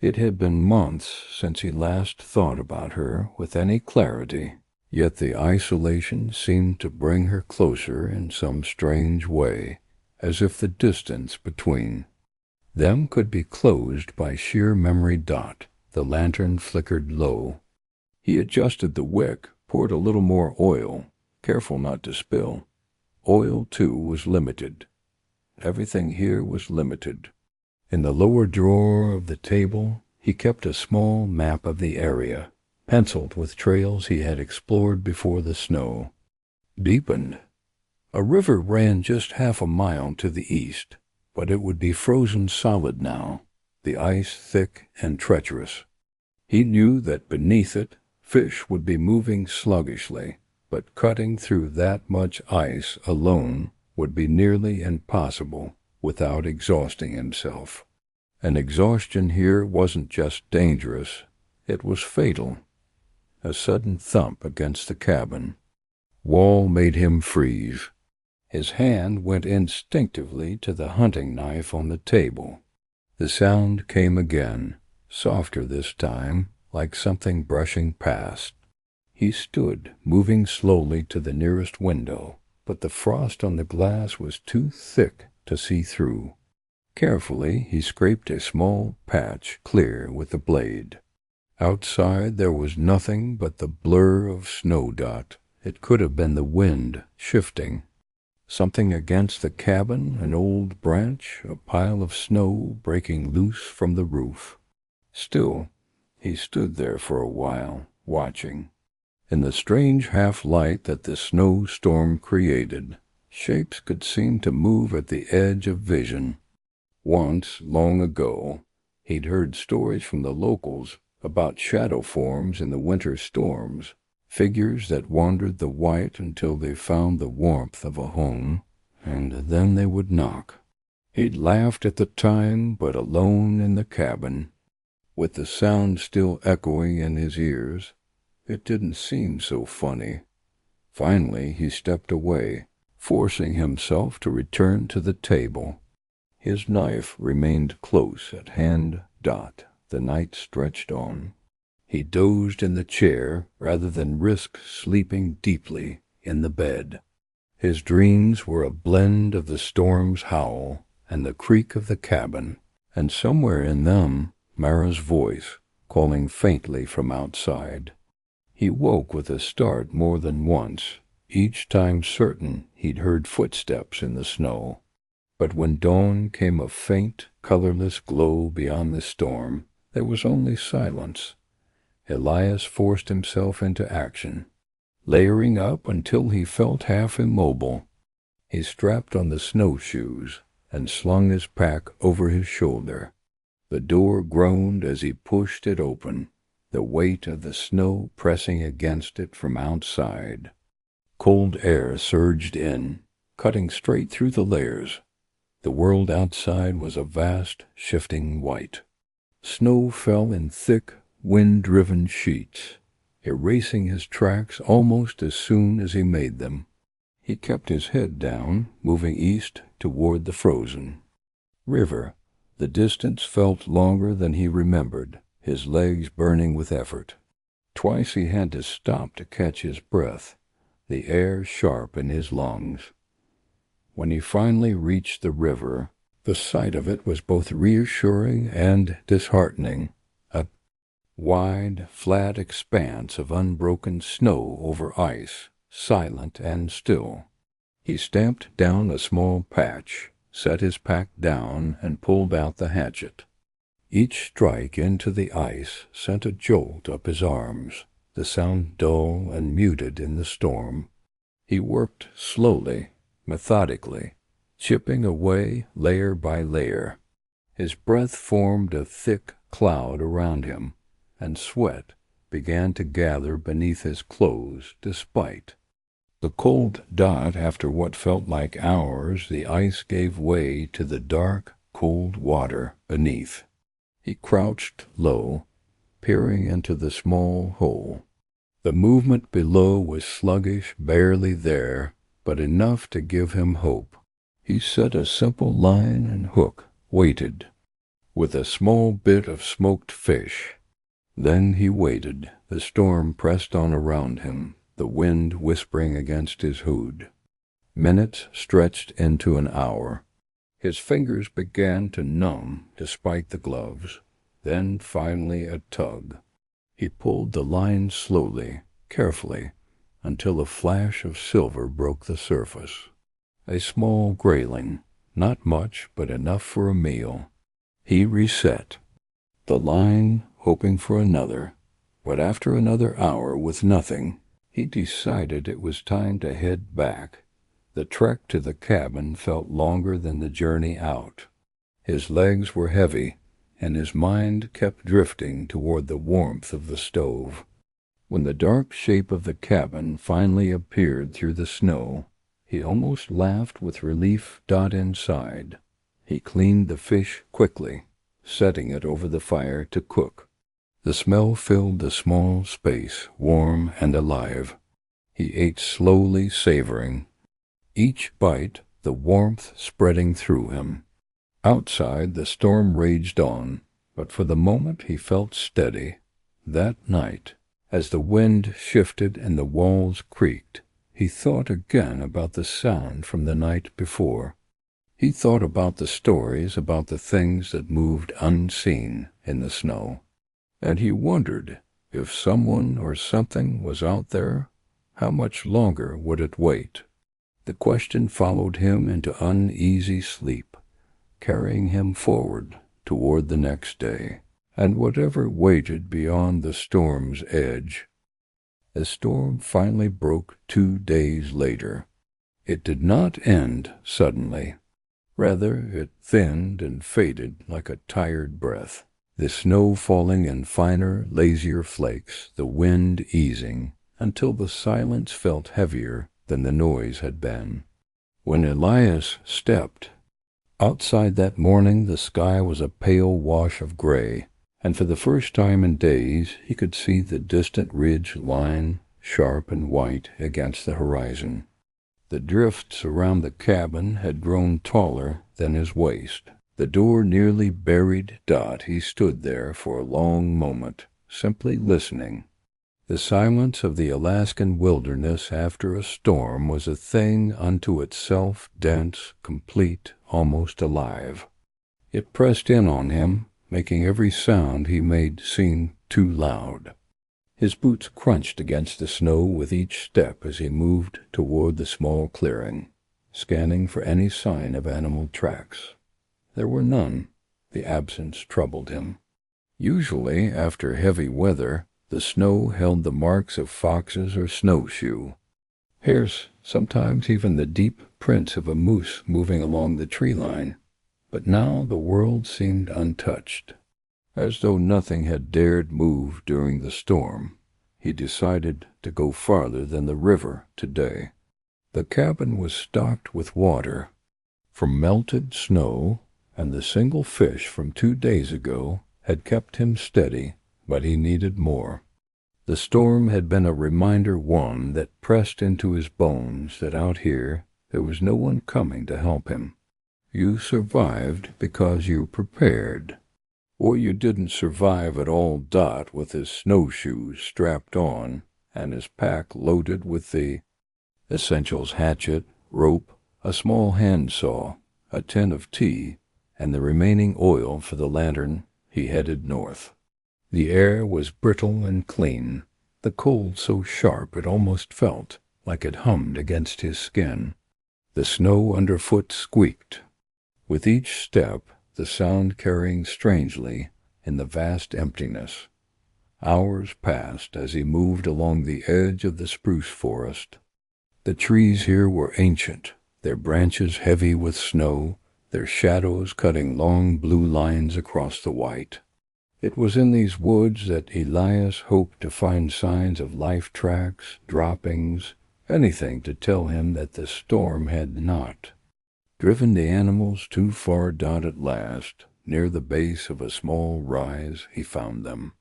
It had been months since he last thought about her with any clarity, yet the isolation seemed to bring her closer in some strange way, as if the distance between them could be closed by sheer memory. The lantern flickered low. He adjusted the wick, poured a little more oil, careful not to spill. Oil, too, was limited. Everything here was limited. In the lower drawer of the table, he kept a small map of the area, penciled with trails he had explored before the snow deepened. A river ran just half a mile to the east, but it would be frozen solid now, the ice thick and treacherous. He knew that beneath it, fish would be moving sluggishly, but cutting through that much ice alone would be nearly impossible without exhausting himself. And exhaustion here wasn't just dangerous, it was fatal. A sudden thump against the cabin wall made him freeze. His hand went instinctively to the hunting knife on the table. The sound came again, softer this time, like something brushing past. He stood, moving slowly to the nearest window, but the frost on the glass was too thick to see through. Carefully, he scraped a small patch clear with the blade. Outside there was nothing but the blur of snowdot. It could have been the wind shifting. Something against the cabin, an old branch, a pile of snow breaking loose from the roof. Still, he stood there for a while, watching. In the strange half-light that the snowstorm created, shapes could seem to move at the edge of vision. Once, long ago, he'd heard stories from the locals about shadow forms in the winter storms, figures that wandered the white until they found the warmth of a home, and then they would knock. He'd laughed at the time, but alone in the cabin, with the sound still echoing in his ears, it didn't seem so funny. Finally, he stepped away, forcing himself to return to the table. His knife remained close at hand. The night stretched on. He dozed in the chair rather than risk sleeping deeply in the bed. His dreams were a blend of the storm's howl and the creak of the cabin, and somewhere in them Mara's voice calling faintly from outside. He woke with a start more than once, each time certain he'd heard footsteps in the snow. But when dawn came a faint, colorless glow beyond the storm, there was only silence. Elias forced himself into action, layering up until he felt half immobile. He strapped on the snowshoes and slung his pack over his shoulder. The door groaned as he pushed it open, the weight of the snow pressing against it from outside. Cold air surged in, cutting straight through the layers. The world outside was a vast, shifting white. Snow fell in thick, wind-driven sheets, erasing his tracks almost as soon as he made them. He kept his head down, moving east toward the frozen river. The distance felt longer than he remembered, his legs burning with effort. Twice he had to stop to catch his breath, the air sharp in his lungs. When he finally reached the river, the sight of it was both reassuring and disheartening. A wide, flat expanse of unbroken snow over ice, silent and still. He stamped down a small patch, set his pack down, and pulled out the hatchet. Each strike into the ice sent a jolt up his arms, the sound dull and muted in the storm. He worked slowly, methodically, chipping away layer by layer. His breath formed a thick cloud around him, and sweat began to gather beneath his clothes despite the cold dot. After what felt like hours, the ice gave way to the dark, cold water beneath. He crouched low, peering into the small hole. The movement below was sluggish, barely there, but enough to give him hope. He set a simple line and hook, waited, with a small bit of smoked fish. Then he waited. The storm pressed on around him, the wind whispering against his hood. Minutes stretched into an hour. His fingers began to numb despite the gloves. then finally a tug. He pulled the line slowly, carefully, until a flash of silver broke the surface. A small grayling, not much but enough for a meal. He reset the line, hoping for another, but after another hour with nothing, he decided it was time to head back. The trek to the cabin felt longer than the journey out. His legs were heavy, and his mind kept drifting toward the warmth of the stove. When the dark shape of the cabin finally appeared through the snow, he almost laughed with relief. Inside, he cleaned the fish quickly, setting it over the fire to cook. The smell filled the small space, warm and alive. He ate slowly, savoring each bite, the warmth spreading through him. Outside, the storm raged on, but for the moment he felt steady. That night, as the wind shifted and the walls creaked, he thought again about the sound from the night before. He thought about the stories about the things that moved unseen in the snow, and he wondered if someone or something was out there, how much longer would it wait? The question followed him into uneasy sleep, carrying him forward toward the next day, and whatever waited beyond the storm's edge. The storm finally broke 2 days later. It did not end suddenly. Rather, it thinned and faded like a tired breath, the snow falling in finer, lazier flakes, the wind easing, until the silence felt heavier than the noise had been. When Elias stepped outside that morning, the sky was a pale wash of gray, and for the first time in days he could see the distant ridge line, sharp and white against the horizon. The drifts around the cabin had grown taller than his waist. The door nearly buried Dot. He stood there for a long moment, simply listening. The silence of the Alaskan wilderness after a storm was a thing unto itself, dense, complete, almost alive. It pressed in on him, making every sound he made seem too loud. His boots crunched against the snow with each step as he moved toward the small clearing, scanning for any sign of animal tracks. There were none. The absence troubled him. Usually, after heavy weather, the snow held the marks of foxes or snowshoe. Here's sometimes even the deep prints of a moose moving along the tree line. But now the world seemed untouched, as though nothing had dared move during the storm. He decided to go farther than the river today. The cabin was stocked with water from melted snow, and the single fish from 2 days ago had kept him steady, but he needed more. The storm had been a reminder, one that pressed into his bones, that out here there was no one coming to help him. You survived because you prepared. Or you didn't survive at all. Dot, with his snowshoes strapped on and his pack loaded with the essentials: hatchet, rope, a small handsaw, a tin of tea, and the remaining oil for the lantern, he headed north. The air was brittle and clean, the cold so sharp it almost felt like it hummed against his skin. The snow underfoot squeaked, with each step the sound carrying strangely in the vast emptiness. Hours passed as he moved along the edge of the spruce forest. The trees here were ancient, their branches heavy with snow, their shadows cutting long blue lines across the white. It was in these woods that Elias hoped to find signs of life tracks, droppings, anything to tell him that the storm had not driven the animals too far. At last, near the base of a small rise, he found them.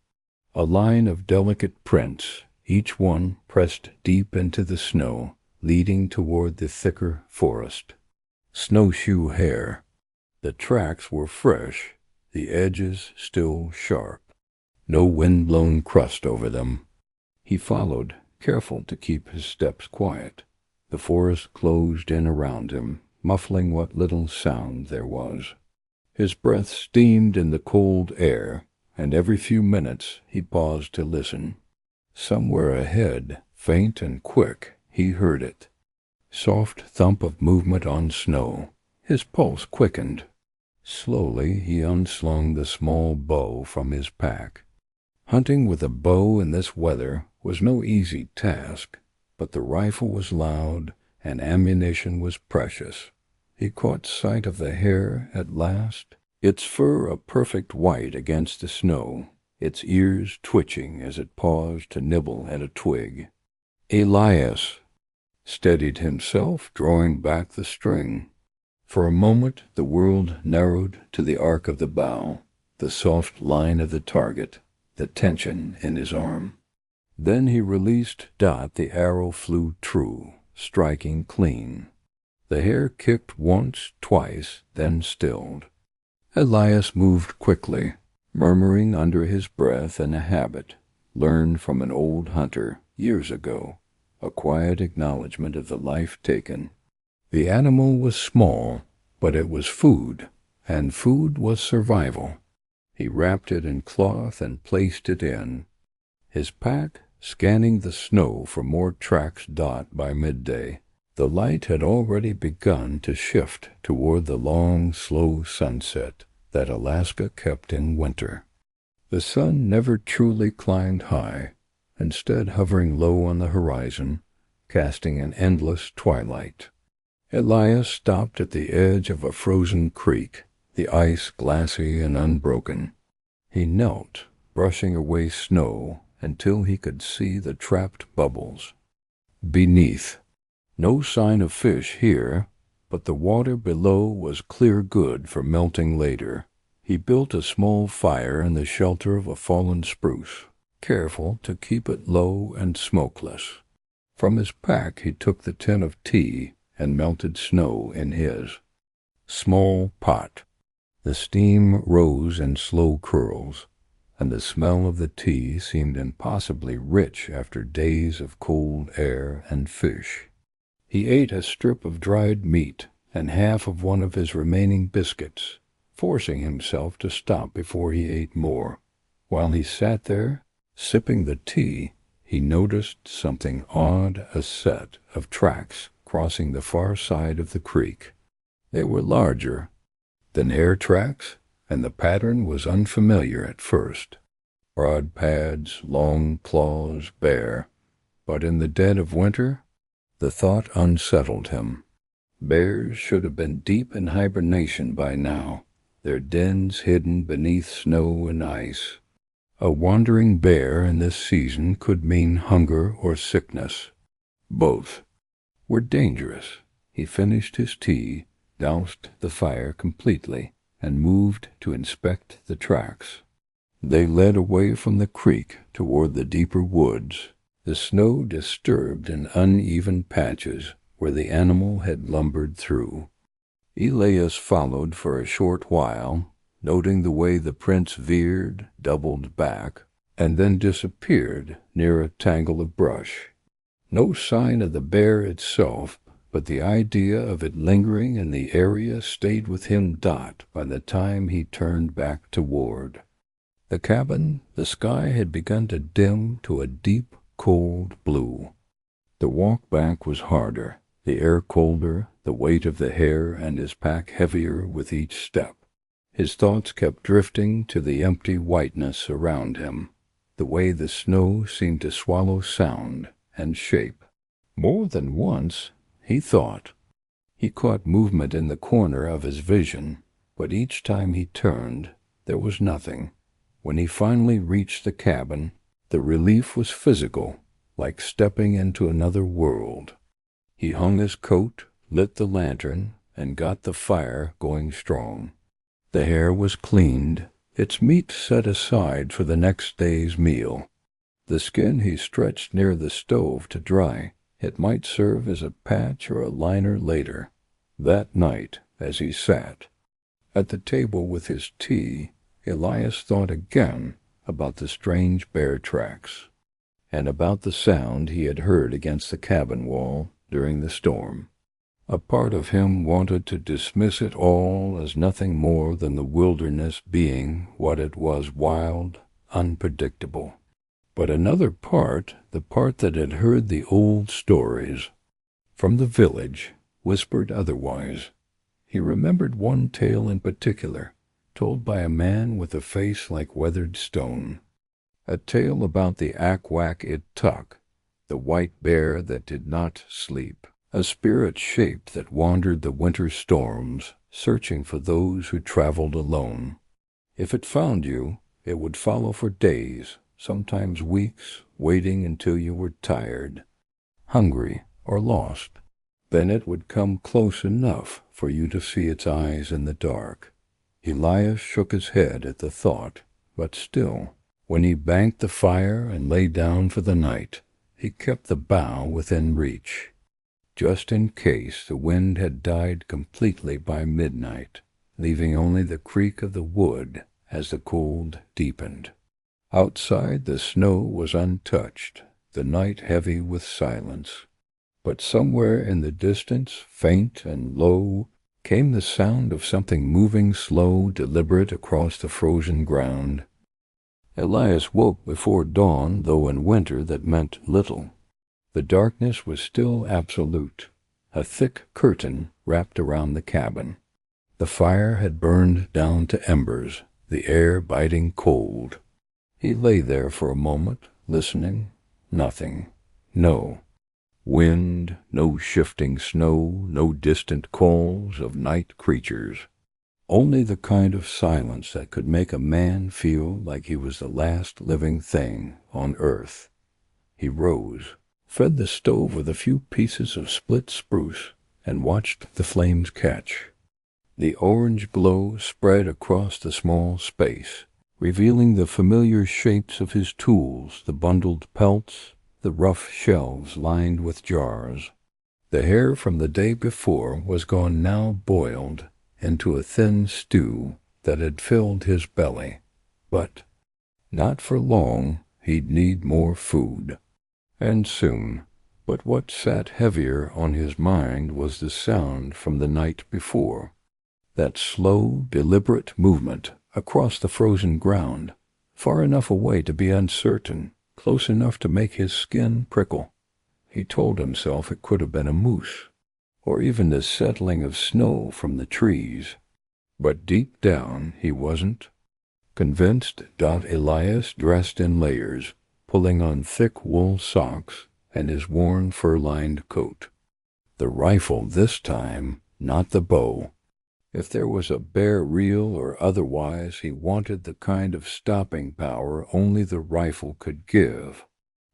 A line of delicate prints, each one pressed deep into the snow, leading toward the thicker forest. Snowshoe hair. The tracks were fresh, the edges still sharp. No wind-blown crust over them. He followed, careful to keep his steps quiet. The forest closed in around him, muffling what little sound there was. His breath steamed in the cold air, and every few minutes he paused to listen. Somewhere ahead, faint and quick, he heard it. Soft thump of movement on snow. His pulse quickened. Slowly he unslung the small bow from his pack. Hunting with a bow in this weather was no easy task, but the rifle was loud and ammunition was precious. He caught sight of the hare at last, its fur a perfect white against the snow, its ears twitching as it paused to nibble at a twig. Elias steadied himself, drawing back the string. For a moment the world narrowed to the arc of the bow, the soft line of the target, the tension in his arm. Then he released Dot. The arrow flew true, striking clean. The hare kicked once, twice, then stilled. Elias moved quickly, murmuring under his breath in a habit learned from an old hunter years ago, a quiet acknowledgment of the life taken. The animal was small, but it was food, and food was survival. He wrapped it in cloth and placed it in his pack, scanning the snow for more tracks. By midday, the light had already begun to shift toward the long, slow sunset that Alaska kept in winter. The sun never truly climbed high, instead hovering low on the horizon, casting an endless twilight. Elias stopped at the edge of a frozen creek, the ice glassy and unbroken. He knelt, brushing away snow until he could see the trapped bubbles. Beneath, no sign of fish here, but the water below was clear good for melting later. He built a small fire in the shelter of a fallen spruce, careful to keep it low and smokeless. From his pack he took the tin of tea and melted snow in his small pot. The steam rose in slow curls, and the smell of the tea seemed impossibly rich after days of cold air and fish. He ate a strip of dried meat and half of one of his remaining biscuits, forcing himself to stop before he ate more. While he sat there, sipping the tea, he noticed something odd, a set of tracks crossing the far side of the creek. They were larger than hare tracks, and the pattern was unfamiliar at first. Broad pads, long claws, bare. But in the dead of winter, the thought unsettled him. Bears should have been deep in hibernation by now, their dens hidden beneath snow and ice. A wandering bear in this season could mean hunger or sickness. Both were dangerous. He finished his tea, doused the fire completely, and moved to inspect the tracks. They led away from the creek toward the deeper woods, the snow disturbed in uneven patches where the animal had lumbered through. Elias followed for a short while, noting the way the prints veered, doubled back, and then disappeared near a tangle of brush. No sign of the bear itself, but the idea of it lingering in the area stayed with him. By the time he turned back toward the cabin, the sky had begun to dim to a deep, cold blue. The walk back was harder, the air colder, the weight of the hare and his pack heavier with each step. His thoughts kept drifting to the empty whiteness around him, the way the snow seemed to swallow sound and shape. More than once, he thought, he caught movement in the corner of his vision, but each time he turned, there was nothing. When he finally reached the cabin, the relief was physical, like stepping into another world. He hung his coat, lit the lantern, and got the fire going strong. The hare was cleaned, its meat set aside for the next day's meal. The skin he stretched near the stove to dry. It might serve as a patch or a liner later. That night, as he sat at the table with his tea, Elias thought again about the strange bear tracks, and about the sound he had heard against the cabin wall during the storm. A part of him wanted to dismiss it all as nothing more than the wilderness being what it was, wild, unpredictable. But another part, the part that had heard the old stories from the village, whispered otherwise. He remembered one tale in particular, told by a man with a face like weathered stone. A tale about the Akwak-it-tuk, the white bear that did not sleep, a spirit shape that wandered the winter storms, searching for those who traveled alone. If it found you, it would follow for days, sometimes weeks, waiting until you were tired, hungry, or lost. Then it would come close enough for you to see its eyes in the dark. Elias shook his head at the thought, but still, when he banked the fire and lay down for the night, he kept the bough within reach, just in case the wind had died completely by midnight, leaving only the creak of the wood as the cold deepened. Outside the snow was untouched, the night heavy with silence. But somewhere in the distance, faint and low, came the sound of something moving slow, deliberate across the frozen ground. Elias woke before dawn, though in winter that meant little. The darkness was still absolute, a thick curtain wrapped around the cabin. The fire had burned down to embers, the air biting cold. He lay there for a moment, listening. Nothing. No wind, no shifting snow, no distant calls of night creatures. Only the kind of silence that could make a man feel like he was the last living thing on earth. He rose, fed the stove with a few pieces of split spruce, and watched the flames catch. The orange glow spread across the small space, revealing the familiar shapes of his tools, the bundled pelts, the rough shelves lined with jars. The hare from the day before was gone now, boiled into a thin stew that had filled his belly. But not for long. He'd need more food. And soon. But what sat heavier on his mind was the sound from the night before. That slow, deliberate movement across the frozen ground, far enough away to be uncertain, close enough to make his skin prickle. He told himself it could have been a moose, or even the settling of snow from the trees. But deep down he wasn't. Convinced, Elias dressed in layers, pulling on thick wool socks and his worn fur-lined coat. The rifle this time, not the bow. If there was a bear real or otherwise, he wanted the kind of stopping power only the rifle could give.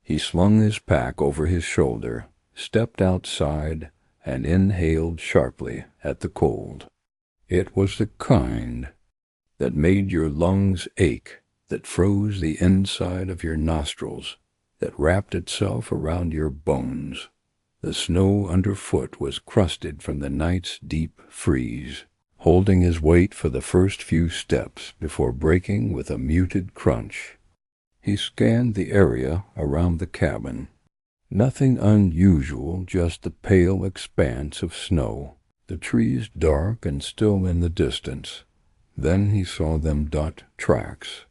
He slung his pack over his shoulder, stepped outside, and inhaled sharply at the cold. It was the kind that made your lungs ache, that froze the inside of your nostrils, that wrapped itself around your bones. The snow underfoot was crusted from the night's deep freeze, holding his weight for the first few steps before breaking with a muted crunch. He scanned the area around the cabin. Nothing unusual, just the pale expanse of snow, the trees dark and still in the distance. Then he saw them dot tracks,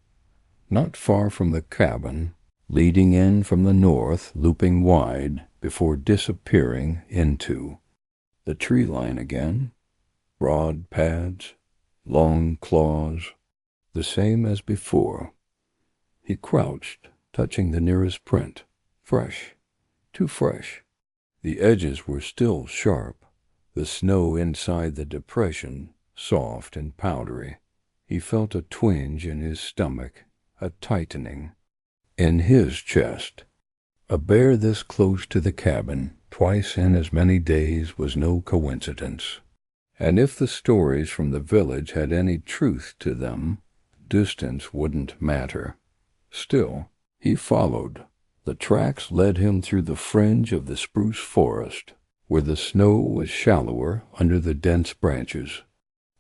not far from the cabin, leading in from the north, looping wide, before disappearing into the tree line again. Broad pads, long claws, the same as before. He crouched, touching the nearest print. Fresh, too fresh. The edges were still sharp, the snow inside the depression soft and powdery. He felt a twinge in his stomach, a tightening in his chest. A bear this close to the cabin, twice in as many days, was no coincidence. And if the stories from the village had any truth to them, distance wouldn't matter. Still, he followed. The tracks led him through the fringe of the spruce forest, where the snow was shallower under the dense branches.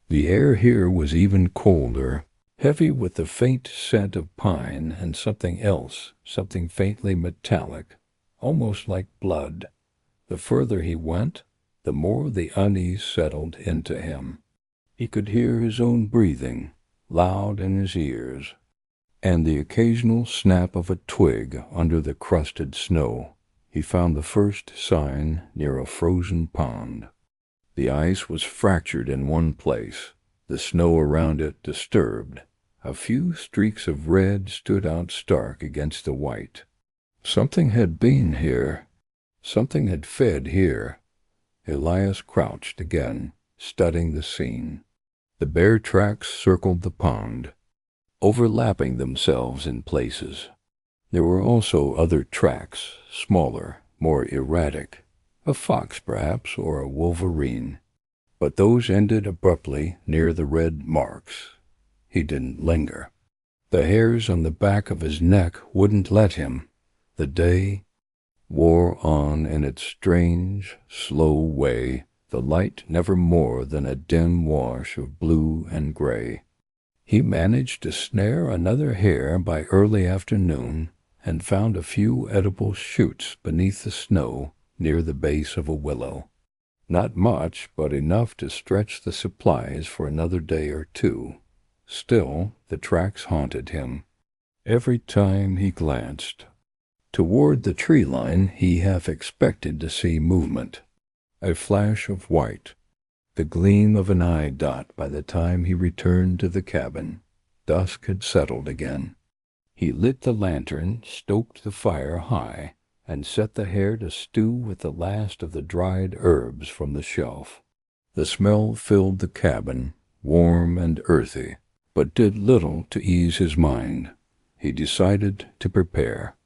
The air here was even colder, heavy with the faint scent of pine and something else, something faintly metallic, almost like blood. The further he went, the more the unease settled into him. He could hear his own breathing, loud in his ears, and the occasional snap of a twig under the crusted snow. He found the first sign near a frozen pond. The ice was fractured in one place, the snow around it disturbed. A few streaks of red stood out stark against the white. Something had been here. Something had fed here. Elias crouched again, studying the scene. The bear tracks circled the pond, overlapping themselves in places. There were also other tracks, smaller, more erratic, a fox perhaps, or a wolverine. But those ended abruptly near the red marks. He didn't linger. The hairs on the back of his neck wouldn't let him. The day wore on in its strange, slow way, the light never more than a dim wash of blue and gray. He managed to snare another hare by early afternoon and found a few edible shoots beneath the snow near the base of a willow. Not much, but enough to stretch the supplies for another day or two. Still, the tracks haunted him. Every time he glanced toward the tree line, he half expected to see movement. A flash of white, the gleam of an eye dot by the time he returned to the cabin. Dusk had settled again. He lit the lantern, stoked the fire high, and set the hare to stew with the last of the dried herbs from the shelf. The smell filled the cabin, warm and earthy, but did little to ease his mind. He decided to prepare.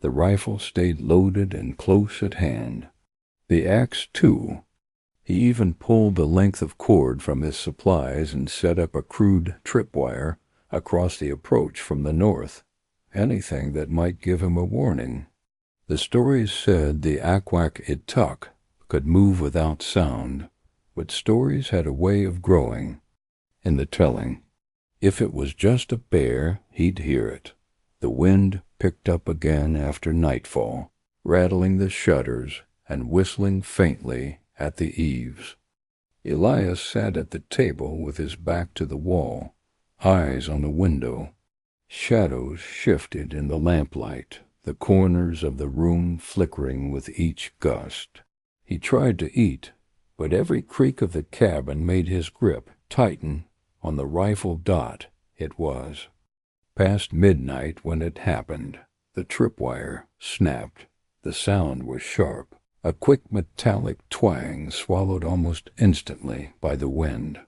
The rifle stayed loaded and close at hand. The axe, too. He even pulled a length of cord from his supplies and set up a crude tripwire across the approach from the north. Anything that might give him a warning. The stories said the Akwak-Ituk could move without sound, but stories had a way of growing in the telling. If it was just a bear, he'd hear it. The wind picked up again after nightfall, rattling the shutters and whistling faintly at the eaves. Elias sat at the table with his back to the wall, eyes on the window. Shadows shifted in the lamplight, the corners of the room flickering with each gust. He tried to eat, but every creak of the cabin made his grip tighten on the rifle dot it was. Past midnight when it happened, the tripwire snapped. The sound was sharp, a quick metallic twang swallowed almost instantly by the wind.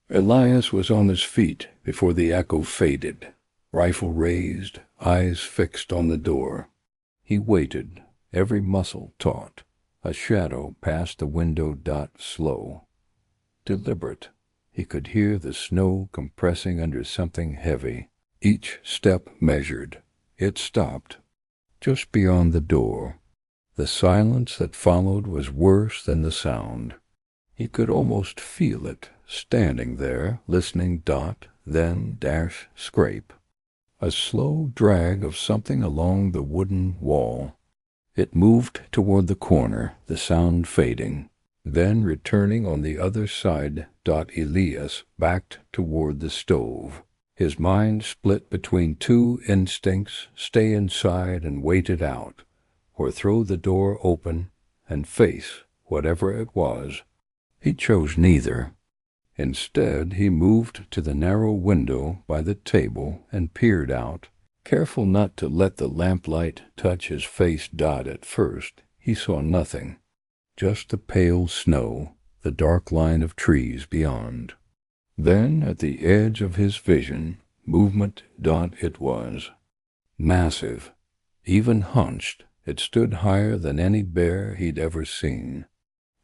Elias was on his feet before the echo faded, rifle raised, eyes fixed on the door. He waited, every muscle taut. A shadow passed the window dot slow, deliberate. He could hear the snow compressing under something heavy. Each step measured. It stopped, just beyond the door. The silence that followed was worse than the sound. He could almost feel it, standing there, listening dot, then dash, scrape. A slow drag of something along the wooden wall. It moved toward the corner, the sound fading. Then returning on the other side, Elias backed toward the stove. His mind split between two instincts: stay inside and wait it out, or throw the door open and face whatever it was. He chose neither. Instead, he moved to the narrow window by the table and peered out, careful not to let the lamplight touch his face. At first, he saw nothing, just the pale snow, the dark line of trees beyond. Then, at the edge of his vision, movement. It was massive, even hunched. It stood higher than any bear he'd ever seen.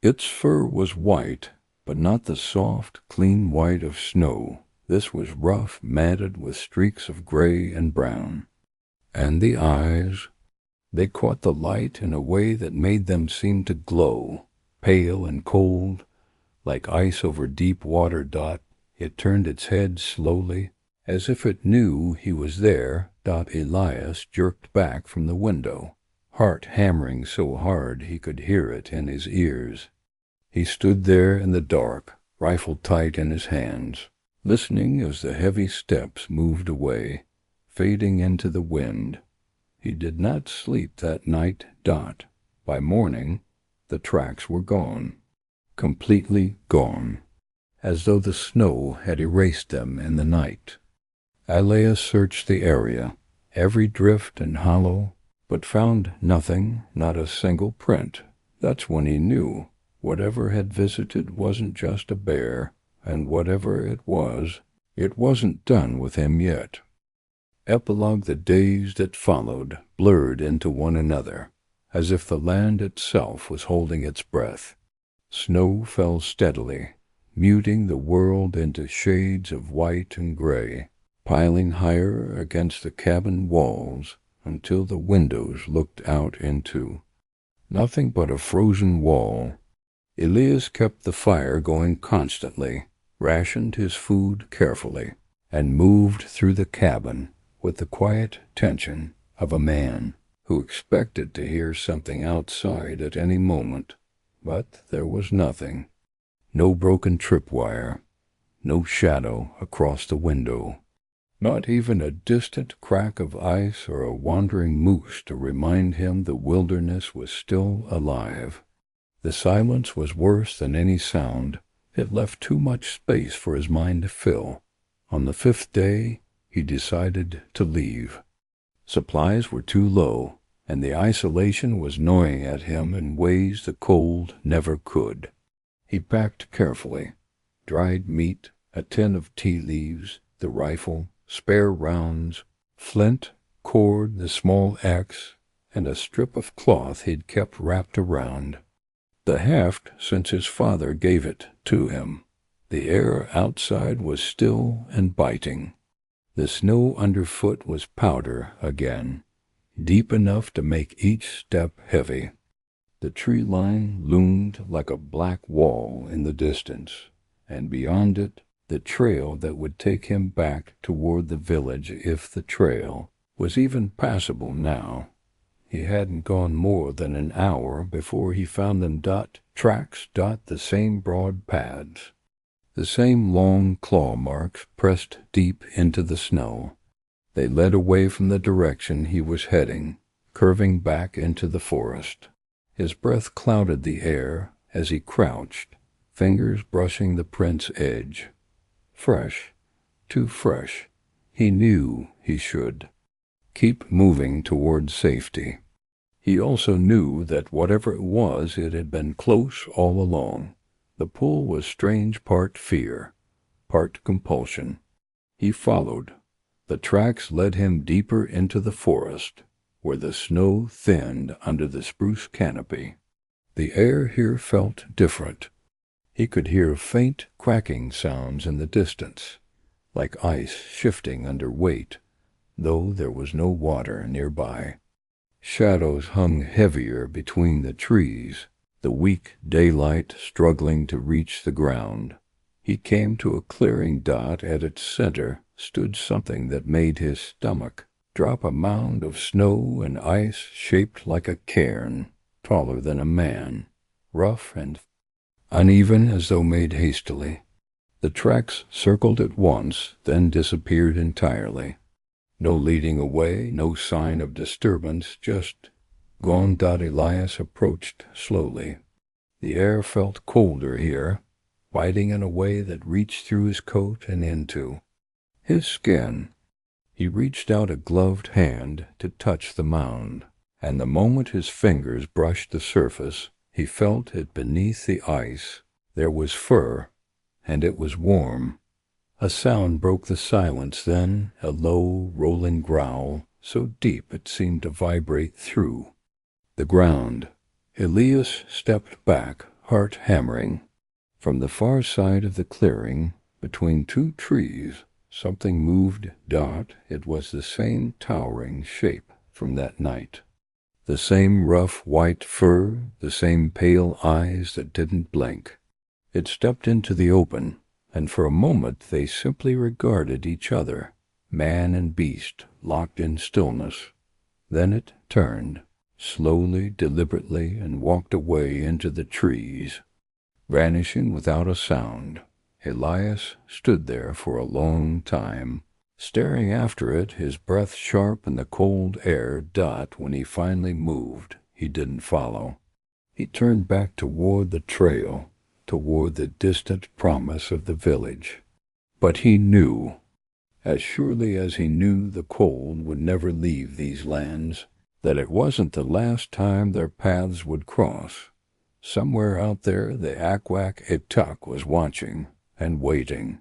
Its fur was white, but not the soft, clean white of snow. This was rough, matted with streaks of gray and brown. And the eyes, they caught the light in a way that made them seem to glow, pale and cold, like ice over deep water. It turned its head slowly, as if it knew he was there. Elias jerked back from the window, heart hammering so hard he could hear it in his ears. He stood there in the dark, rifle tight in his hands, listening as the heavy steps moved away, fading into the wind. He did not sleep that night, Dot. By morning, the tracks were gone, completely gone, as though the snow had erased them in the night. Alea searched the area, every drift and hollow, but found nothing, not a single print. That's when he knew whatever had visited wasn't just a bear, and whatever it wasn't done with him yet. Epilogue. The days that followed blurred into one another, as if the land itself was holding its breath. Snow fell steadily, muting the world into shades of white and gray, piling higher against the cabin walls until the windows looked out into nothing but a frozen wall. Elias kept the fire going constantly, rationed his food carefully, and moved through the cabin with the quiet tension of a man who expected to hear something outside at any moment. But there was nothing. No broken tripwire, no shadow across the window, not even a distant crack of ice or a wandering moose to remind him the wilderness was still alive. The silence was worse than any sound. It left too much space for his mind to fill. On the 5th day, he decided to leave. Supplies were too low, and the isolation was gnawing at him in ways the cold never could. He packed carefully: dried meat, a tin of tea leaves, the rifle, spare rounds, flint, cord, the small axe, and a strip of cloth he'd kept wrapped around. The heft since his father gave it to him. The air outside was still and biting. The snow underfoot was powder again, deep enough to make each step heavy. The tree line loomed like a black wall in the distance, and beyond it, the trail that would take him back toward the village, if the trail was even passable now. He hadn't gone more than an hour before he found them. Tracks the same broad paths, the same long claw marks pressed deep into the snow. They led away from the direction he was heading, curving back into the forest. His breath clouded the air as he crouched, fingers brushing the print's edge. Fresh, too fresh. He knew he should keep moving toward safety. He also knew that whatever it was, it had been close all along. The pull was strange, part fear, part compulsion. He followed. The tracks led him deeper into the forest, where the snow thinned under the spruce canopy. The air here felt different. He could hear faint cracking sounds in the distance, like ice shifting under weight, though there was no water nearby. Shadows hung heavier between the trees, the weak daylight struggling to reach the ground. He came to a clearing. At its center stood something that made his stomach drop. A mound of snow and ice shaped like a cairn, taller than a man, rough and uneven as though made hastily. The tracks circled it once, then disappeared entirely. No leading away, no sign of disturbance, just gone. Elias approached slowly. The air felt colder here, biting in a way that reached through his coat and into his skin. He reached out a gloved hand to touch the mound, and the moment his fingers brushed the surface, he felt it beneath the ice. There was fur, and it was warm. A sound broke the silence then, a low, rolling growl, so deep it seemed to vibrate through the ground. Elias stepped back, heart hammering. From the far side of the clearing, between two trees, something moved. It was the same towering shape from that night. The same rough white fur, the same pale eyes that didn't blink. It stepped into the open, and for a moment they simply regarded each other, man and beast, locked in stillness. Then it turned, slowly, deliberately, and walked away into the trees. vanishing without a sound. Elias stood there for a long time, staring after it, his breath sharp in the cold air. When he finally moved, he didn't follow. He turned back toward the trail, toward the distant promise of the village. But he knew, as surely as he knew the cold would never leave these lands, that it wasn't the last time their paths would cross. Somewhere out there the Akwak Etuk was watching and waiting.